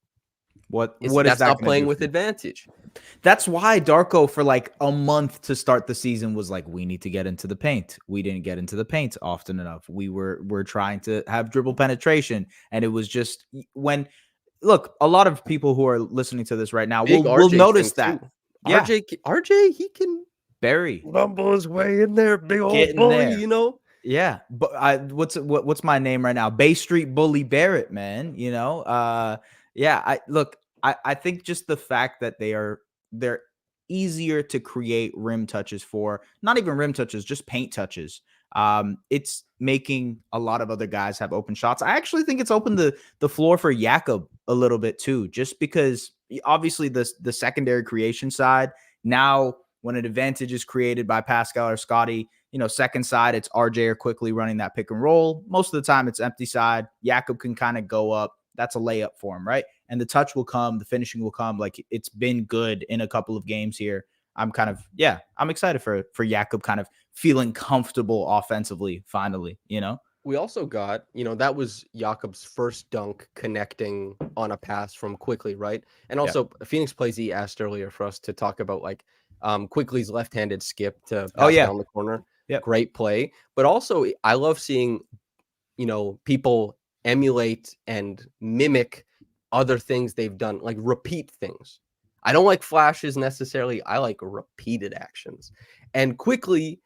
What is
that's
that
not
gonna
playing
do
with
for you?
advantage.
That's why Darko for like a month to start the season was like, we need to get into the paint. We didn't get into the paint often enough. We're trying to have dribble penetration, and it was just when look, a lot of people who are listening to this right now
Big
will
RJ
notice
thing
that.
too.
Yeah,
RJ, he can
Barry,
rumble his way in there, big old
getting
bully,
there.
you know?
Yeah, but what's my name right now? Bay Street Bully Barrett, man. Yeah. I think just the fact that they're easier to create rim touches for, not even rim touches, just paint touches. It's making a lot of other guys have open shots. I actually think it's opened the floor for Jakob a little bit too, just because obviously the secondary creation side now when an advantage is created by Pascal or Scotty, second side, it's RJ or Quickly running that pick and roll. Most of the time, it's empty side. Jakob can kind of go up. That's a layup for him, right? And the touch will come, the finishing will come. Like it's been good in a couple of games here. I'm excited for Jakob kind of feeling comfortable offensively finally,
We also got, that was Jakob's first dunk connecting on a pass from Quickly, right? And
Yeah.
also Phoenix Plays E asked earlier for us to talk about like Quickly's left-handed skip to
Oh
pass
yeah.
down the corner.
Yep.
Great play. But also I love seeing, people emulate and mimic other things they've done, like repeat things. I don't like flashes necessarily. I like repeated actions. And Quickly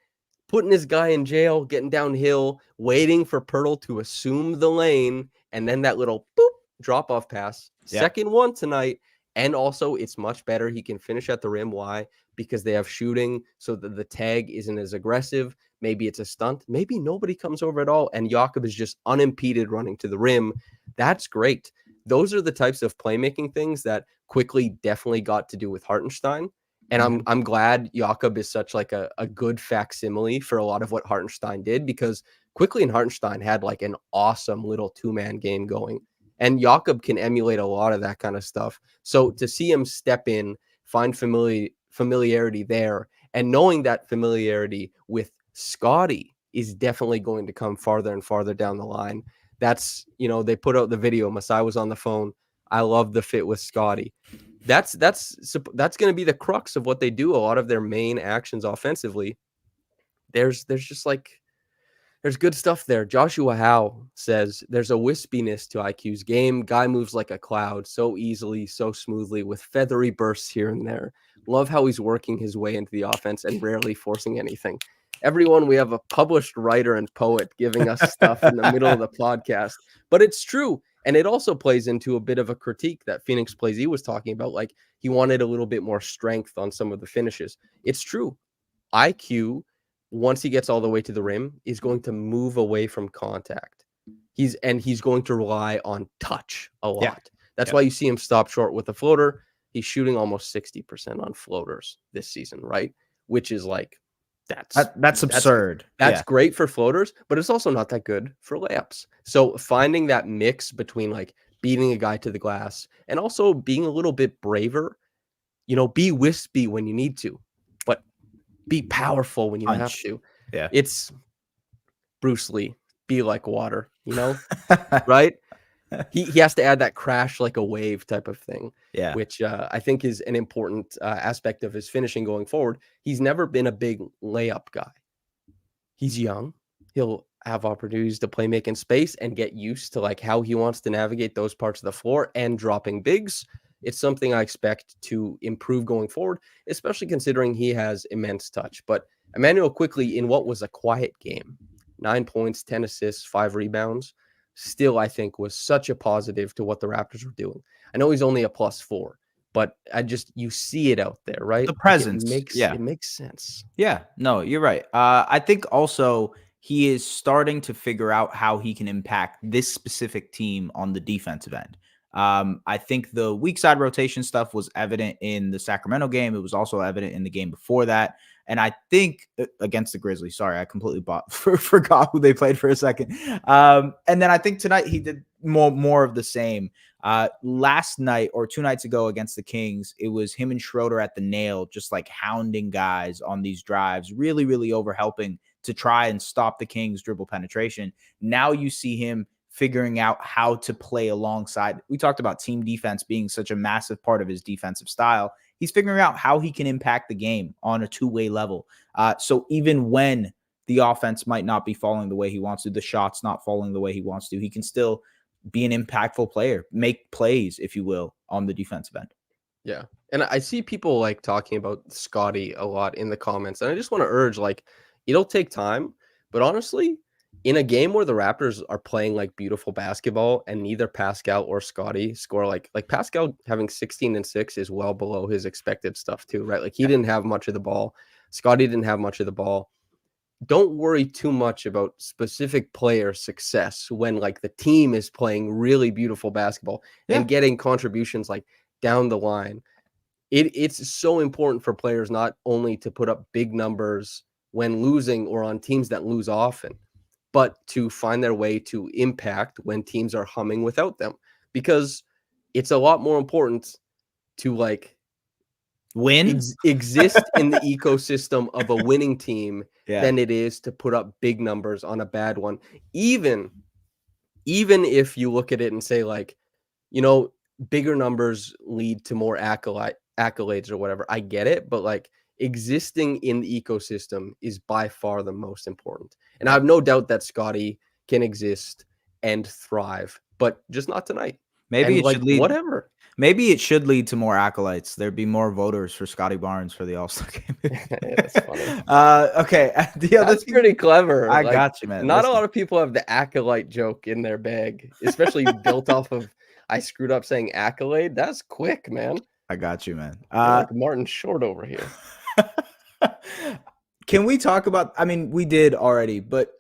putting his guy in jail, getting downhill, waiting for Pirtle to assume the lane, and then that little boop drop off pass.
Yeah.
Second one tonight. And also, it's much better. He can finish at the rim. Why? Because they have shooting, so that the tag isn't as aggressive. Maybe it's a stunt. Maybe nobody comes over at all. And Jakob is just unimpeded running to the rim. That's great. Those are the types of playmaking things that Quickly definitely got to do with Hartenstein. And I'm glad Jakob is such like a good facsimile for a lot of what Hartenstein did, because Quickly and Hartenstein had like an awesome little two-man game going. And Jakob can emulate a lot of that kind of stuff. So to see him step in, find familiarity there, and knowing that familiarity with Scotty is definitely going to come farther and farther down the line. That's, they put out the video. Masai was on the phone. I love the fit with Scotty. That's going to be the crux of what they do. A lot of their main actions offensively. There's just like there's good stuff there. Joshua Howe says there's a wispiness to IQ's game. Guy moves like a cloud so easily, so smoothly, with feathery bursts here and there. Love how he's working his way into the offense and rarely forcing anything. Everyone, we have a published writer and poet giving us stuff in the middle of the podcast, but it's true. And it also plays into a bit of a critique that Phoenix Plays E was talking about. Like he wanted a little bit more strength on some of the finishes. It's true. IQ, once he gets all the way to the rim, is going to move away from contact. He's going to rely on touch a lot.
Yeah.
That's why you see him stop short with a floater. He's shooting almost 60% on floaters this season, right? Which is like
That's absurd.
That's
Yeah.
great for floaters, but it's also not that good for layups. So finding that mix between like beating a guy to the glass and also being a little bit braver, be wispy when you need to, but be powerful when you have
Punch.
to.
Yeah.
It's Bruce Lee, be like water, right? He has to add that crash like a wave type of thing,
Yeah.
which I think is an important aspect of his finishing going forward. He's never been a big layup guy. He's young. He'll have opportunities to play make in space and get used to like how he wants to navigate those parts of the floor and dropping bigs. It's something I expect to improve going forward, especially considering he has immense touch. But Emmanuel quickly in what was a quiet game, 9 points, 10 assists, 5 rebounds, still I think was such a positive to what the Raptors were doing. I know he's only a +4, but you see it out there, right?
The
Like it
presence.
makes
Yeah.
it makes sense.
Yeah, no, you're right. I think also he is starting to figure out how he can impact this specific team on the defensive end. I think the weak side rotation stuff was evident in the Sacramento game. It was also evident in the game before that. And I think against the Grizzlies, sorry, I completely forgot who they played for a second. And then I think tonight he did more of the same. Last night or 2 nights ago against the Kings, it was him and Schroeder at the nail, just like hounding guys on these drives, really, really overhelping to try and stop the Kings' dribble penetration. Now you see him figuring out how to play alongside. We talked about team defense being such a massive part of his defensive style. He's figuring out how he can impact the game on a two-way level. So even when the offense might not be falling the way he wants to, the shots not falling the way he wants to, he can still be an impactful player, make plays, if you will, on the defensive end.
Yeah. And I see people like talking about Scotty a lot in the comments. And I just want to urge, like, it'll take time. But honestly, in a game where the Raptors are playing like beautiful basketball and neither Pascal or Scotty score like Pascal having 16 and 6 is well below his expected stuff too, right? Like he didn't have much of the ball. Scotty didn't have much of the ball. Don't worry too much about specific player success when like the team is playing really beautiful basketball and getting contributions like down the line. It's so important for players not only to put up big numbers when losing or on teams that lose often, but to find their way to impact when teams are humming without them, because it's a lot more important to like
Win?
exist in the ecosystem of a winning team
Yeah.
than it is to put up big numbers on a bad one. Even if you look at it and say like, bigger numbers lead to more accolades or whatever. I get it, but like existing in the ecosystem is by far the most important. And I have no doubt that Scotty can exist and thrive, but just not tonight.
Maybe
And
it
like
should lead.
whatever.
Maybe it should lead to more acolytes. There'd be more voters for Scotty Barnes for the All-Star game.
Yeah, that's funny.
Okay. The other
That's pretty clever.
I
Like,
got you, man.
not a
Listen.
lot of people have the acolyte joke in their bag, especially built off of I screwed up saying accolade. That's quick, man.
I got you, man.
You're like Martin Short over here.
Can we talk about, I mean, we did already, but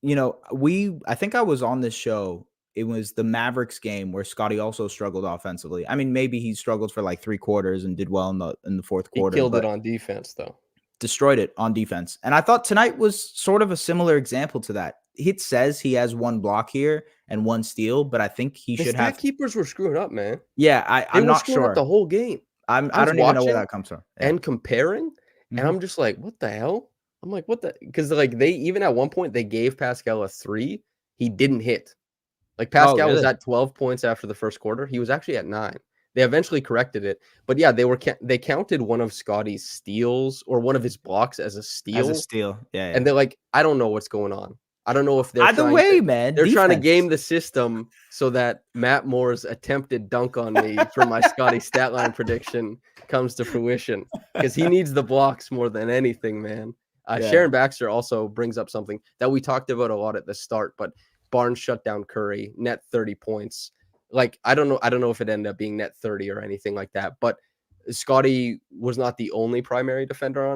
I think I was on this show. It was the Mavericks game where Scotty also struggled offensively. I mean, maybe he struggled for like 3 quarters and did well in the fourth quarter.
He killed it on defense, though.
Destroyed it on defense. And I thought tonight was sort of a similar example to that. It says he has 1 block here and 1 steal, but I think he should have.
Keepers were screwing up, man.
Yeah, I'm not
screwing
sure.
Up the whole game.
I don't even know where that comes from. Yeah.
And comparing, and I'm just like, what the hell? I'm like, what the? Because like they even at one point they gave Pascal a 3, he didn't hit. Like Pascal was at 12 points after the first quarter. He was actually at 9. They eventually corrected it, but yeah, they counted one of Scotty's steals or one of his blocks as a steal.
As a steal, yeah.
And they're like, I don't know what's going on. I don't know if they're
either way, man.
They're trying to game the system so that Matt Moore's attempted dunk on me for my Scotty stat line prediction comes to fruition, because he needs the blocks more than anything, man. Sharon Baxter also brings up something that we talked about a lot at the start, but Barnes shut down Curry, net 30 points. Like, I don't know if it ended up being net 30 or anything like that, but Scotty was not the only primary defender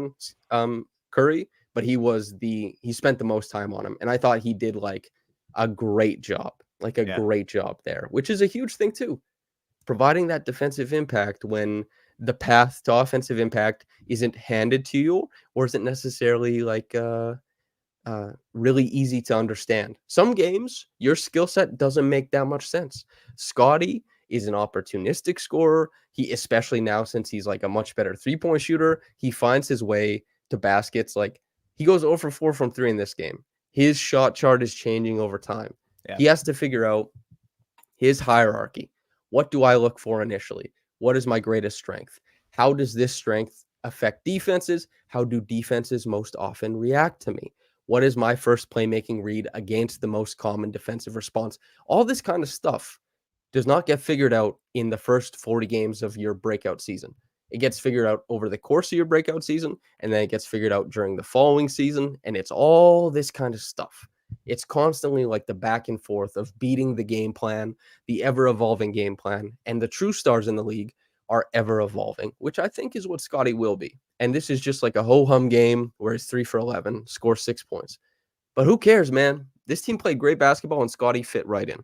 on Curry, but he spent the most time on him. And I thought he did like a great job, great job there, which is a huge thing too. Providing that defensive impact when the path to offensive impact isn't handed to you, or isn't necessarily like really easy to understand. Some games, your skill set doesn't make that much sense. Scotty is an opportunistic scorer. He, especially now since he's like a much better 3-point shooter, he finds his way to baskets. Like he goes 0 for 4 from 3 in this game. His shot chart is changing over time.
Yeah.
He has to figure out his hierarchy. What do I look for initially? What is my greatest strength? How does this strength affect defenses? How do defenses most often react to me? What is my first playmaking read against the most common defensive response? All this kind of stuff does not get figured out in the first 40 games of your breakout season. It gets figured out over the course of your breakout season, and then it gets figured out during the following season. And it's all this kind of stuff. It's constantly like the back and forth of beating the game plan, the ever evolving game plan. And the true stars in the league are ever evolving, which I think is what Scotty will be. And this is just like a ho hum game where he's 3 for 11, scores 6 points. But who cares, man? This team played great basketball, and Scotty fit right in.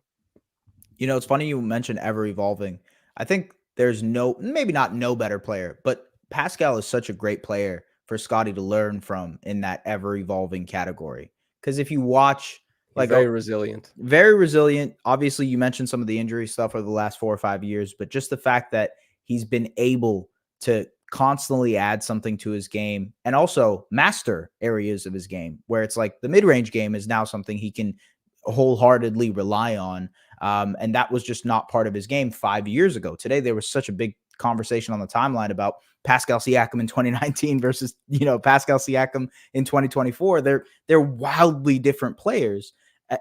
You know, it's funny you mentioned ever evolving. I think there's maybe not no better player, but Pascal is such a great player for Scotty to learn from in that ever evolving category. Because if you watch,
He's
like,
very resilient.
very resilient. Obviously, you mentioned some of the injury stuff over the last 4 or 5 years, but just the fact that he's been able to constantly add something to his game and also master areas of his game where it's like the mid-range game is now something he can wholeheartedly rely on. And that was just not part of his game 5 years ago. Today, there was such a big conversation on the timeline about Pascal Siakam in 2019 versus, Pascal Siakam in 2024. They're wildly different players.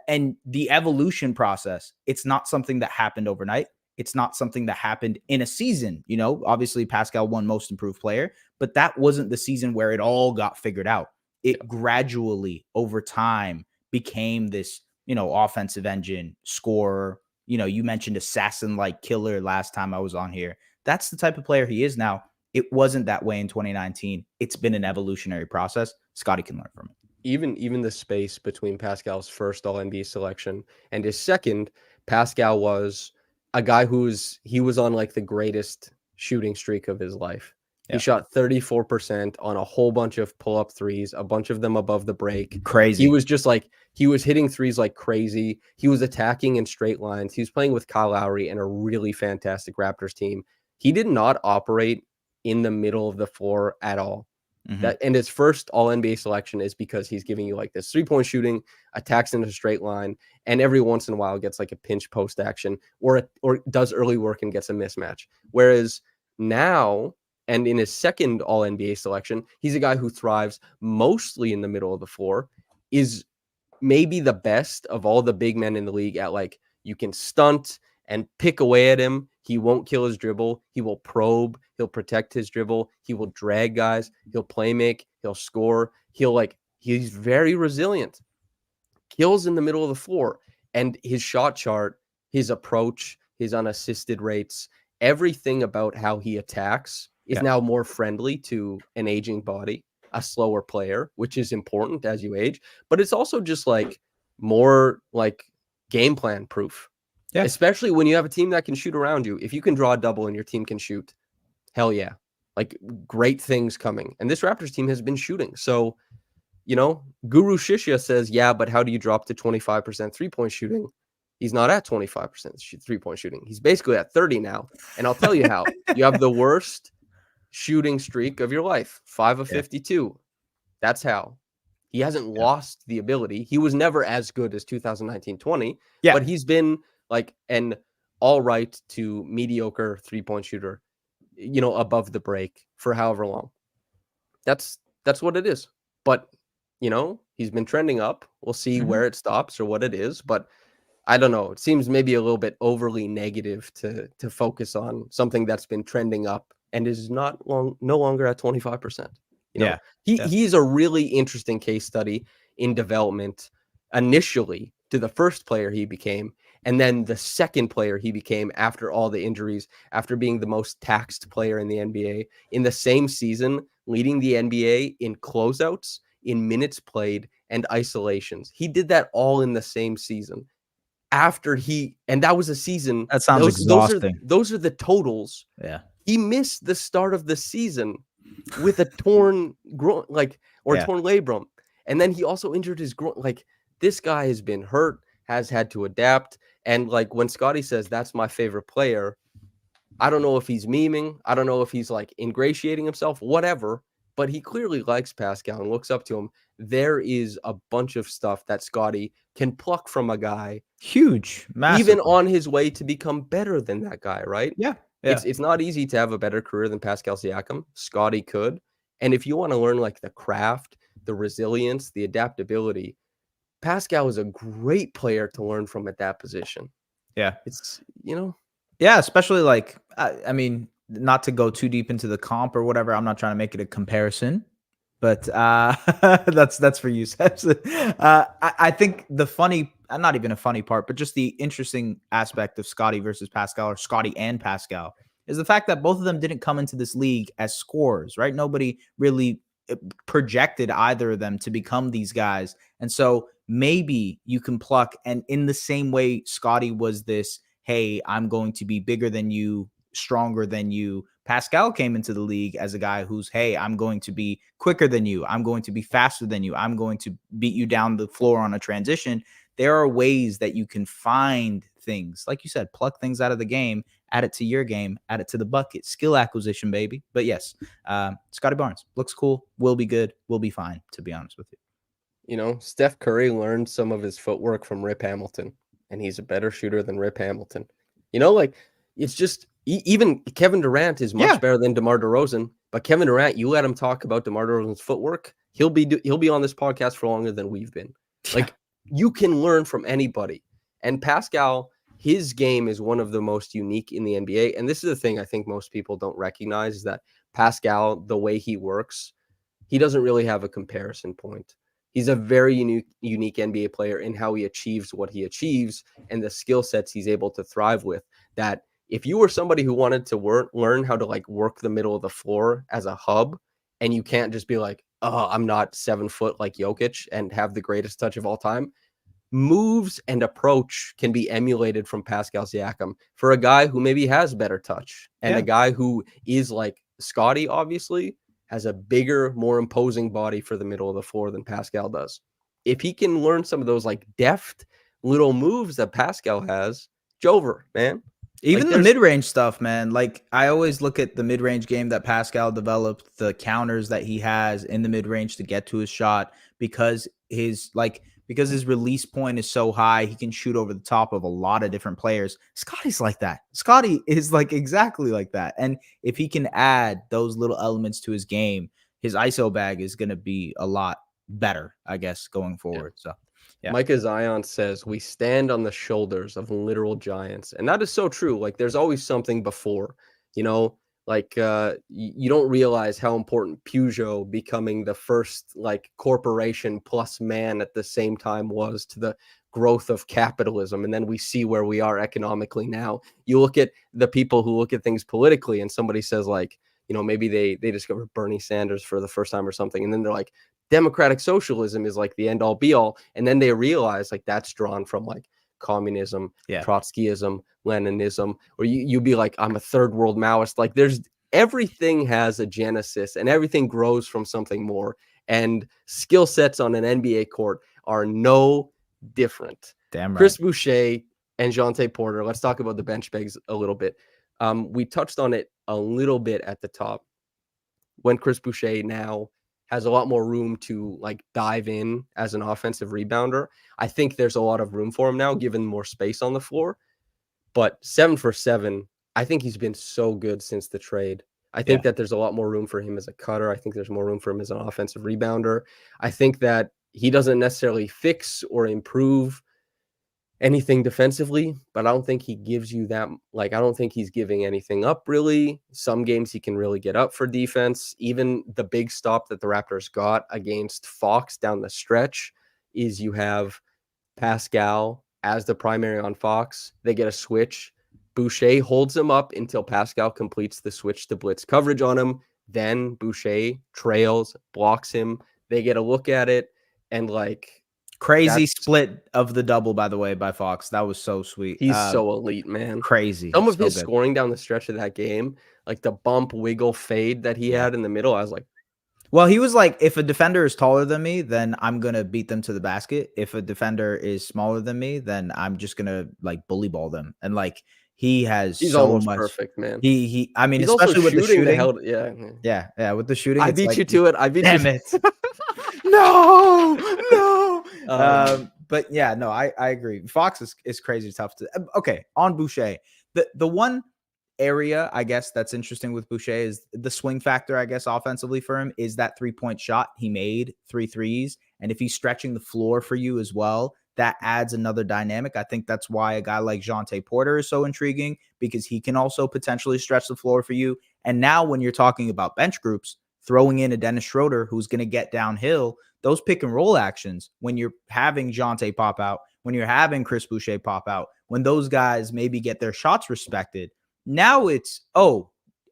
And the evolution process, it's not something that happened overnight. It's not something that happened in a season. Obviously Pascal won most improved player, but that wasn't the season where it all got figured out. It gradually over time became this, offensive engine, scorer. You mentioned assassin-like killer last time I was on here. That's the type of player he is now. It wasn't that way in 2019. It's been an evolutionary process. Scotty can learn from it.
Even the space between Pascal's first All-NBA selection and his second, Pascal was a guy he was on like the greatest shooting streak of his life.
Yeah.
He shot 34% on a whole bunch of pull-up threes, a bunch of them above the break.
Crazy.
He was just like, he was hitting threes like crazy. He was attacking in straight lines. He was playing with Kyle Lowry and a really fantastic Raptors team. He did not operate in the middle of the floor at all. And his first All-NBA selection is because he's giving you like this 3-point shooting, attacks into a straight line, and every once in a while gets like a pinch post action or does early work and gets a mismatch. Whereas now, and in his second All-NBA selection, he's a guy who thrives mostly in the middle of the floor, is maybe the best of all the big men in the league at like, you can stunt and pick away at him. He won't kill his dribble. He will probe. He'll protect his dribble. He will drag guys. He'll play make. He'll score. He's very resilient. Kills in the middle of the floor. And his shot chart, his approach, his unassisted rates, everything about how he attacks is now more friendly to an aging body, a slower player, which is important as you age. But it's also just like more like game plan proof. Yeah. Especially when you have a team that can shoot around you. If you can draw a double and your team can shoot, hell yeah. Like great things coming. And this Raptors team has been shooting. So, Guru Shishya says, yeah, but how do you drop to 25% 3-point shooting? He's not at 25% 3-point shooting. He's basically at 30 now. And I'll tell you how. You have the worst shooting streak of your life, 5 of 52. That's how. He hasn't lost the ability. He was never as good as 2019-20, but he's been like an all right to mediocre 3-point shooter, above the break for however long. That's what it is. But, he's been trending up. We'll see where it stops or what it is. But I don't know. It seems maybe a little bit overly negative to focus on something that's been trending up and is no longer at 25%. He's a really interesting case study in development initially to the first player he became, and then the second player he became after all the injuries, after being the most taxed player in the NBA in the same season, leading the NBA in closeouts, in minutes played, and isolations. He did that all in the same season. And that was a season.
That sounds exhausting.
Those are the totals.
Yeah.
He missed the start of the season with a torn groin, torn labrum. And then he also injured his groin. Like, this guy has been hurt, has had to adapt. And like when Scotty says that's my favorite player, I don't know if he's memeing. I don't know if he's like ingratiating himself, whatever. But he clearly likes Pascal and looks up to him. There is a bunch of stuff that Scotty can pluck from a guy,
Huge, massive,
even on his way to become better than that guy, right?
yeah.
It's not easy to have a better career than Pascal Siakam. Scotty could. And if you want to learn like the craft, the resilience, the adaptability, Pascal is a great player to learn from at that position.
Yeah.
It's,
Yeah, especially like, I mean, not to go too deep into the comp or whatever. I'm not trying to make it a comparison, but that's for you, Sebs. I think the funny, not even a funny part, but just the interesting aspect of Scotty versus Pascal, or Scotty and Pascal, is the fact that both of them didn't come into this league as scorers, right? Nobody really projected either of them to become these guys. And so maybe you can pluck, and in the same way Scotty was this, hey, I'm going to be bigger than you, stronger than you. Pascal came into the league as a guy who's, hey, I'm going to be quicker than you. I'm going to be faster than you. I'm going to beat you down the floor on a transition. There are ways that you can find things, like you said, pluck things out of the game, add it to your game, add it to the bucket. Skill acquisition, baby. But yes, Scotty Barnes looks cool, will be good, will be fine, to be honest with you.
Steph Curry learned some of his footwork from Rip Hamilton, and he's a better shooter than Rip Hamilton. It's just even Kevin Durant is much better than DeMar DeRozan. But Kevin Durant, you let him talk about DeMar DeRozan's footwork, he'll be on this podcast for longer than we've been. Like, you can learn from anybody. And Pascal, his game is one of the most unique in the NBA. And this is the thing I think most people don't recognize, is that Pascal, the way he works, he doesn't really have a comparison point. He's a very unique NBA player in how he achieves what he achieves and the skill sets he's able to thrive with. That if you were somebody who wanted to learn how to like work the middle of the floor as a hub, and you can't just be like, oh, I'm not 7 foot like Jokic and have the greatest touch of all time, moves and approach can be emulated from Pascal Siakam for a guy who maybe has better touch, and a guy who is like Scotty, obviously has a bigger, more imposing body for the middle of the floor than Pascal does. If he can learn some of those like deft little moves that Pascal has, Jover, man.
Even the mid-range stuff, man. Like, I always look at the mid-range game that Pascal developed, the counters that he has in the mid-range to get to his shot, because his release point is so high, he can shoot over the top of a lot of different players. Scotty's like that. Scotty is like exactly like that. And if he can add those little elements to his game, his ISO bag is going to be a lot better, I guess, going forward. So yeah.
Micah Zion says, we stand on the shoulders of literal giants. And that is so true. Like, there's always something before, you don't realize how important Peugeot becoming the first like corporation plus man at the same time was to the growth of capitalism. And then we see where we are economically now. You look at the people who look at things politically, and somebody says like, maybe they discovered Bernie Sanders for the first time or something. And then they're like, democratic socialism is like the end all be all. And then they realize like that's drawn from like communism, Trotskyism, Leninism, or you'd be like, I'm a third world Maoist. Like, everything has a genesis and everything grows from something more. And skill sets on an NBA court are no different.
Damn right.
Chris Boucher and Jonte Porter. Let's talk about the bench bigs a little bit. We touched on it a little bit at the top, when Chris Boucher now has a lot more room to like dive in as an offensive rebounder. I think there's a lot of room for him now, given more space on the floor. But 7 for 7, I think he's been so good since the trade. I think that there's a lot more room for him as a cutter. I think there's more room for him as an offensive rebounder. I think that he doesn't necessarily fix or improve anything defensively, but I don't think he gives you that. Like, I don't think he's giving anything up, really. Some games he can really get up for defense. Even the big stop that the Raptors got against Fox down the stretch is you have Pascal as the primary on Fox. They get a switch. Boucher holds him up until Pascal completes the switch to blitz coverage on him. Then Boucher trails, blocks him. They get a look at it, and like,
Crazy
That's
split of the double, by the way, by Fox. That was so sweet.
He's so elite, man.
Crazy.
Some of
So
his
good.
scoring down the stretch of that game, like the bump, wiggle, fade that he
Yeah.
had in the middle, I was like,
Well, he was like, if a defender is taller than me, then I'm gonna beat them to the basket. If a defender is smaller than me, then I'm just gonna like bully ball them. And like he has
he's
so
almost
much.
perfect, man.
He. I mean,
He's also
especially with the
shooting the
shooting.
hell yeah.
Yeah, yeah. With the shooting,
I
it's
beat
like,
you to it. I beat you
damn
to
it. No, no.
Um,
But yeah, no, I agree. Fox is crazy tough to. Okay, on Boucher, the one area I guess that's interesting with Boucher is the swing factor. I guess offensively for him is that 3-point shot. He made 3 threes, and if he's stretching the floor for you as well, that adds another dynamic. I think that's why a guy like Jonte Porter is so intriguing because he can also potentially stretch the floor for you. And now when you're talking about bench groups, throwing in a Dennis Schroeder who's going to get downhill, those pick and roll actions, when you're having Jonte pop out, when you're having Chris Boucher pop out, when those guys maybe get their shots respected, now it's, a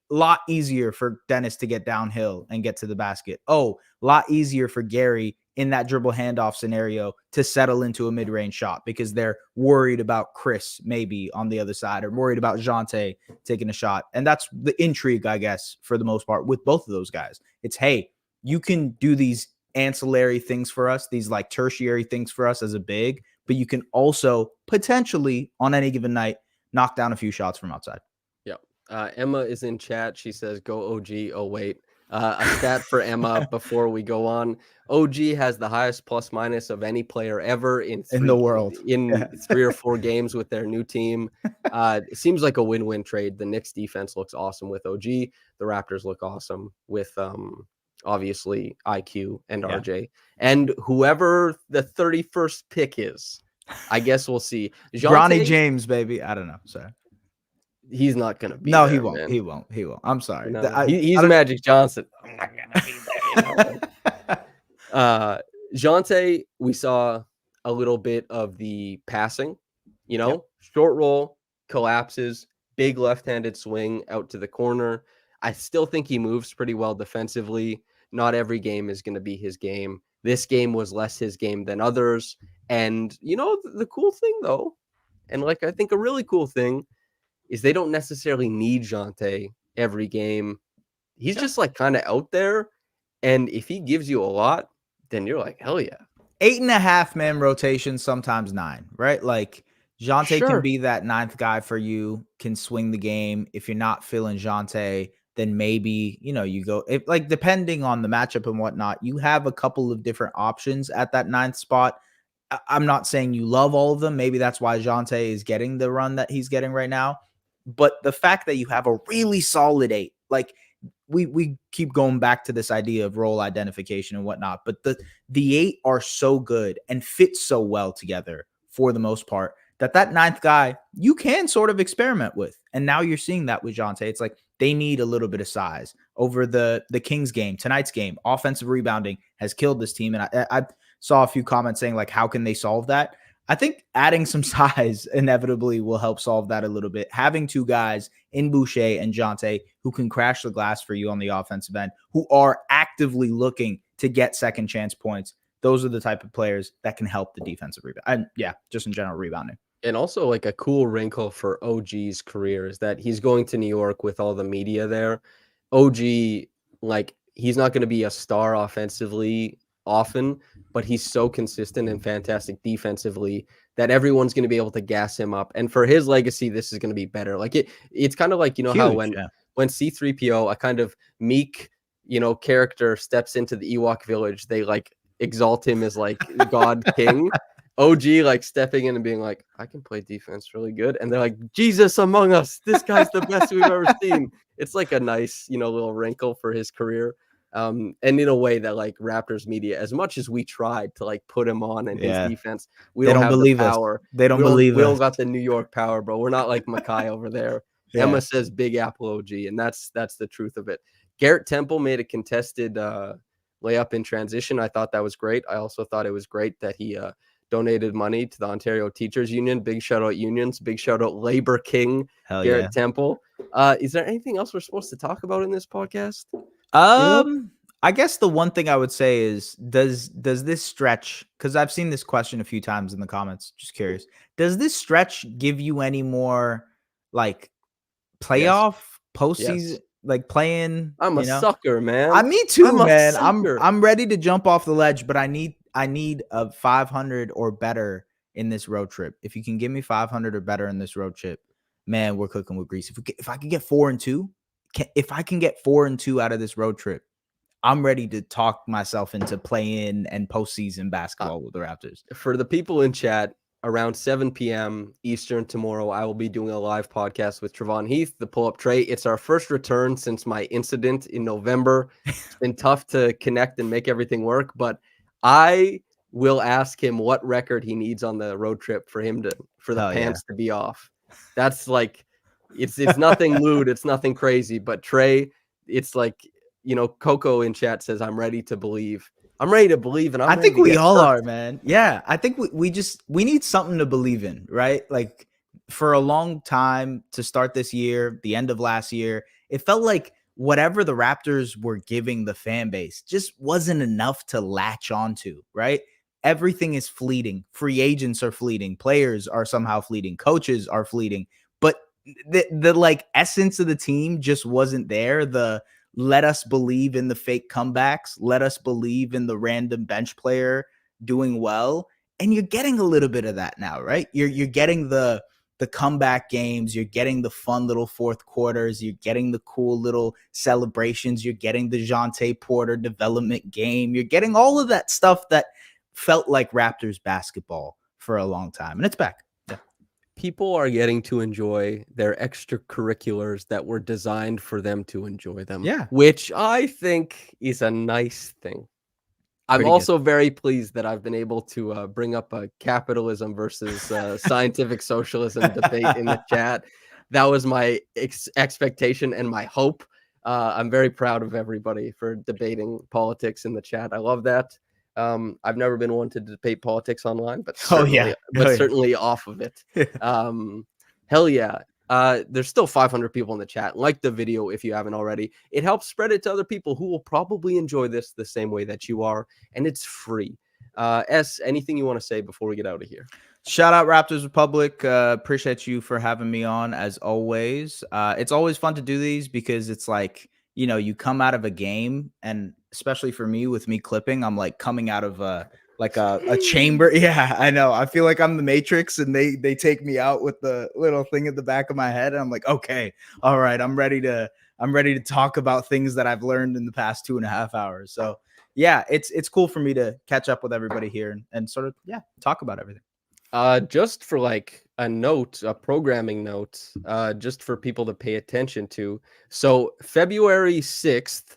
lot easier for Dennis to get downhill and get to the basket. A lot easier for Gary in that dribble handoff scenario to settle into a mid-range shot because they're worried about Chris maybe on the other side or worried about Jonte taking a shot. And that's the intrigue, I guess, for the most part with both of those guys. It's, hey, you can do these ancillary things for us, these like tertiary things for us as a big, but you can also potentially on any given night knock down a few shots from outside.
yeah. Emma is in chat. She says, "Go OG." Oh wait, a stat for Emma before we go on. OG has the highest plus minus of any player ever in
the world.
in 3 or 4 games with their new team. It seems like a win-win trade. The Knicks defense looks awesome with OG. The Raptors look awesome with obviously IQ and
Yeah.
RJ. And whoever the 31st pick is, I guess we'll see.
Bronny James, baby. I don't know. Sorry.
He's not gonna be
No,
there,
he won't.
man.
He won't. He won't. I'm sorry.
You know, he's Magic Johnson. I'm not gonna be there. You know? Jonte, we saw a little bit of the passing. You know,
Yep.
short roll, collapses, big left-handed swing out to the corner. I still think he moves pretty well defensively. Not every game is going to be his game. This game was less his game than others. And you know, the cool thing though, and like I think a really cool thing is they don't necessarily need Jonte every game. He's just like kind of out there. And if he gives you a lot, then you're like, hell yeah.
8.5 man rotation, sometimes 9, right? Like Jonte can
Sure.
be that 9th guy for you, can swing the game. If you're not feeling Jonte, then maybe, you go, if like depending on the matchup and whatnot, you have a couple of different options at that 9th spot. I'm not saying you love all of them. Maybe that's why Jonte is getting the run that he's getting right now. But the fact that you have a really solid 8, like we keep going back to this idea of role identification and whatnot, but the 8 are so good and fit so well together for the most part that 9th guy you can sort of experiment with. And now you're seeing that with Jonte. It's like they need a little bit of size. Over the Kings game, tonight's game, offensive rebounding has killed this team. And I saw a few comments saying like, how can they solve that? I think adding some size inevitably will help solve that a little bit. Having 2 guys in Boucher and Jonte who can crash the glass for you on the offensive end, who are actively looking to get second chance points. Those are the type of players that can help the defensive rebound. And yeah, just in general rebounding.
And also like a cool wrinkle for OG's career is that he's going to New York with all the media there. OG, like he's not going to be a star offensively often, but he's so consistent and fantastic defensively that everyone's going to be able to gas him up. And for his legacy, this is going to be better. Like it's kind of like,
Huge,
how when C-3PO, a kind of meek, character steps into the Ewok village, they like exalt him as like God King. OG like stepping in and being like, I can play defense really good. And they're like, Jesus among us. This guy's the best we've ever seen. It's like a nice, little wrinkle for his career. And in a way that like Raptors media, as much as we tried to like put him on and his defense, we don't have
believe
the power.
They don't believe
we don't got the New York power, bro. We're not like Makai over there.
Yeah.
Emma says Big Apple OG, and that's the truth of it. Garrett Temple made a contested layup in transition. I thought that was great. I also thought it was great that he donated money to the Ontario Teachers Union. Big shout out unions. Big shout out Labor King.
Hell
Garrett Temple. Is there anything else we're supposed to talk about in this podcast?
I guess the one thing I would say is, does this stretch, because I've seen this question a few times in the comments, just curious, does this stretch give you any more like
Yes.
playoff postseason,
Yes.
like playing,
I'm a
you know?
sucker,
I
man.
me
I'm
too,
a
man.
sucker.
I'm ready to jump off the ledge, but I need a 500 or better in this road trip. If you can give me 500 or better in this road trip, man, we're cooking with grease. If I can get 4-2, if I can get 4-2 out of this road trip, I'm ready to talk myself into play-in and postseason
Uh,
basketball with the Raptors.
for the people in chat, around 7 p.m. Eastern tomorrow, I will be doing a live podcast with Trevon Heath, the pull-up Trey. It's our first return since my incident in November. It's been tough to connect and make everything work, but I will ask him what record he needs on the road trip for the
Hell yeah.
pants to be off. That's like it's nothing lewd, it's nothing crazy, but Trey, it's like, Coco in chat says I'm ready to believe. I'm ready to believe and I'm
I
ready
think
to
we
get
all
hurt.
are, man. Yeah, I think we need something to believe in, right? Like for a long time to start this year, the end of last year, it felt like whatever the Raptors were giving the fan base just wasn't enough to latch onto, right? Everything is fleeting. Free agents are fleeting, players are somehow fleeting, coaches are fleeting, but the like essence of the team just wasn't there. The let us believe in the fake comebacks. Let us believe in the random bench player doing well. And you're getting a little bit of that now, right? You're getting the comeback games, you're getting the fun little fourth quarters, you're getting the cool little celebrations, you're getting the Jonte Porter development game, you're getting all of that stuff that felt like Raptors basketball for a long time. And it's back. Yeah.
People are getting to enjoy their extracurriculars that were designed for them to enjoy them,
Yeah.
which I think is a nice thing. I'm
Pretty good.
also very pleased that I've been able to bring up a capitalism versus scientific socialism debate in the chat. That was my expectation and my hope. I'm very proud of everybody for debating politics in the chat. I love that. I've never been one to debate politics online, but
Oh yeah. Oh yeah.
certainly off of it. Um, hell yeah. There's still 500 people in the chat. Like the video if you haven't already. It helps spread it to other people who will probably enjoy this the same way that you are, and it's free. Anything you want to say before we get out of here?
Shout out Raptors Republic. Appreciate you for having me on as always. It's always fun to do these because it's like, you come out of a game, and especially for me with me clipping, I'm like coming out of a chamber. Yeah, I know. I feel like I'm the Matrix and they take me out with the little thing at the back of my head. And I'm like, okay, all right, I'm ready to talk about things that I've learned in the past 2.5 hours. So yeah, it's cool for me to catch up with everybody here and sort of talk about everything.
Just for like a programming note, just for people to pay attention to. So February 6th,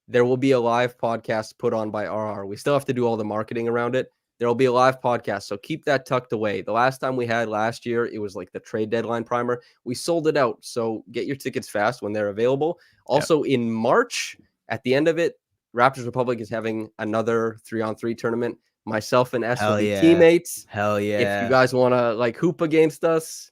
there will be a live podcast put on by RR. We still have to do all the marketing around it. There will be a live podcast, so keep that tucked away. The last time we had last year, it was like the trade deadline primer. We sold it out, so get your tickets fast when they're available. Also in March, at the end of it, Raptors Republic is having another 3-on-3 tournament. Myself and S will
Hell
be
yeah.
teammates.
Hell
If you
yeah.
guys want to like hoop against us,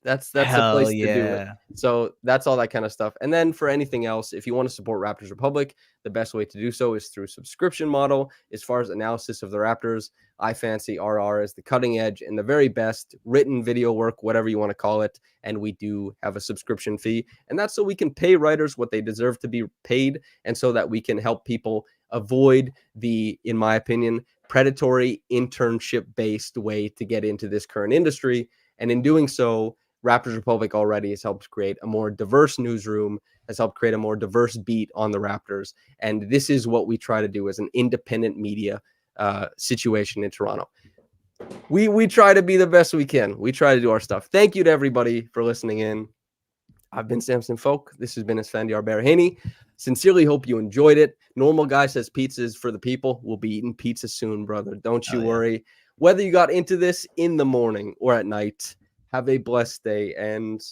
that's the
Hell
place to do it.
yeah.
So that's all that kind of stuff. And then for anything else, if you want to support Raptors Republic, the best way to do so is through subscription model. As far as analysis of the Raptors, I fancy RR as the cutting edge and the very best written video work, whatever you want to call it. And we do have a subscription fee. And that's so we can pay writers what they deserve to be paid, and so that we can help people avoid the, in my opinion, predatory internship-based way to get into this current industry. And in doing so, Raptors Republic already has helped create a more diverse newsroom, has helped create a more diverse beat on the Raptors. And this is what we try to do as an independent media situation in Toronto. We try to be the best we can. We try to do our stuff. Thank you to everybody for listening in. I've been Samson Folk. This has been Esfandiar Berahini. Sincerely hope you enjoyed it. Normal Guy says pizza is for the people. We'll be eating pizza soon, brother. Don't you worry. Whether you got into this in the morning or at night, have a blessed day, and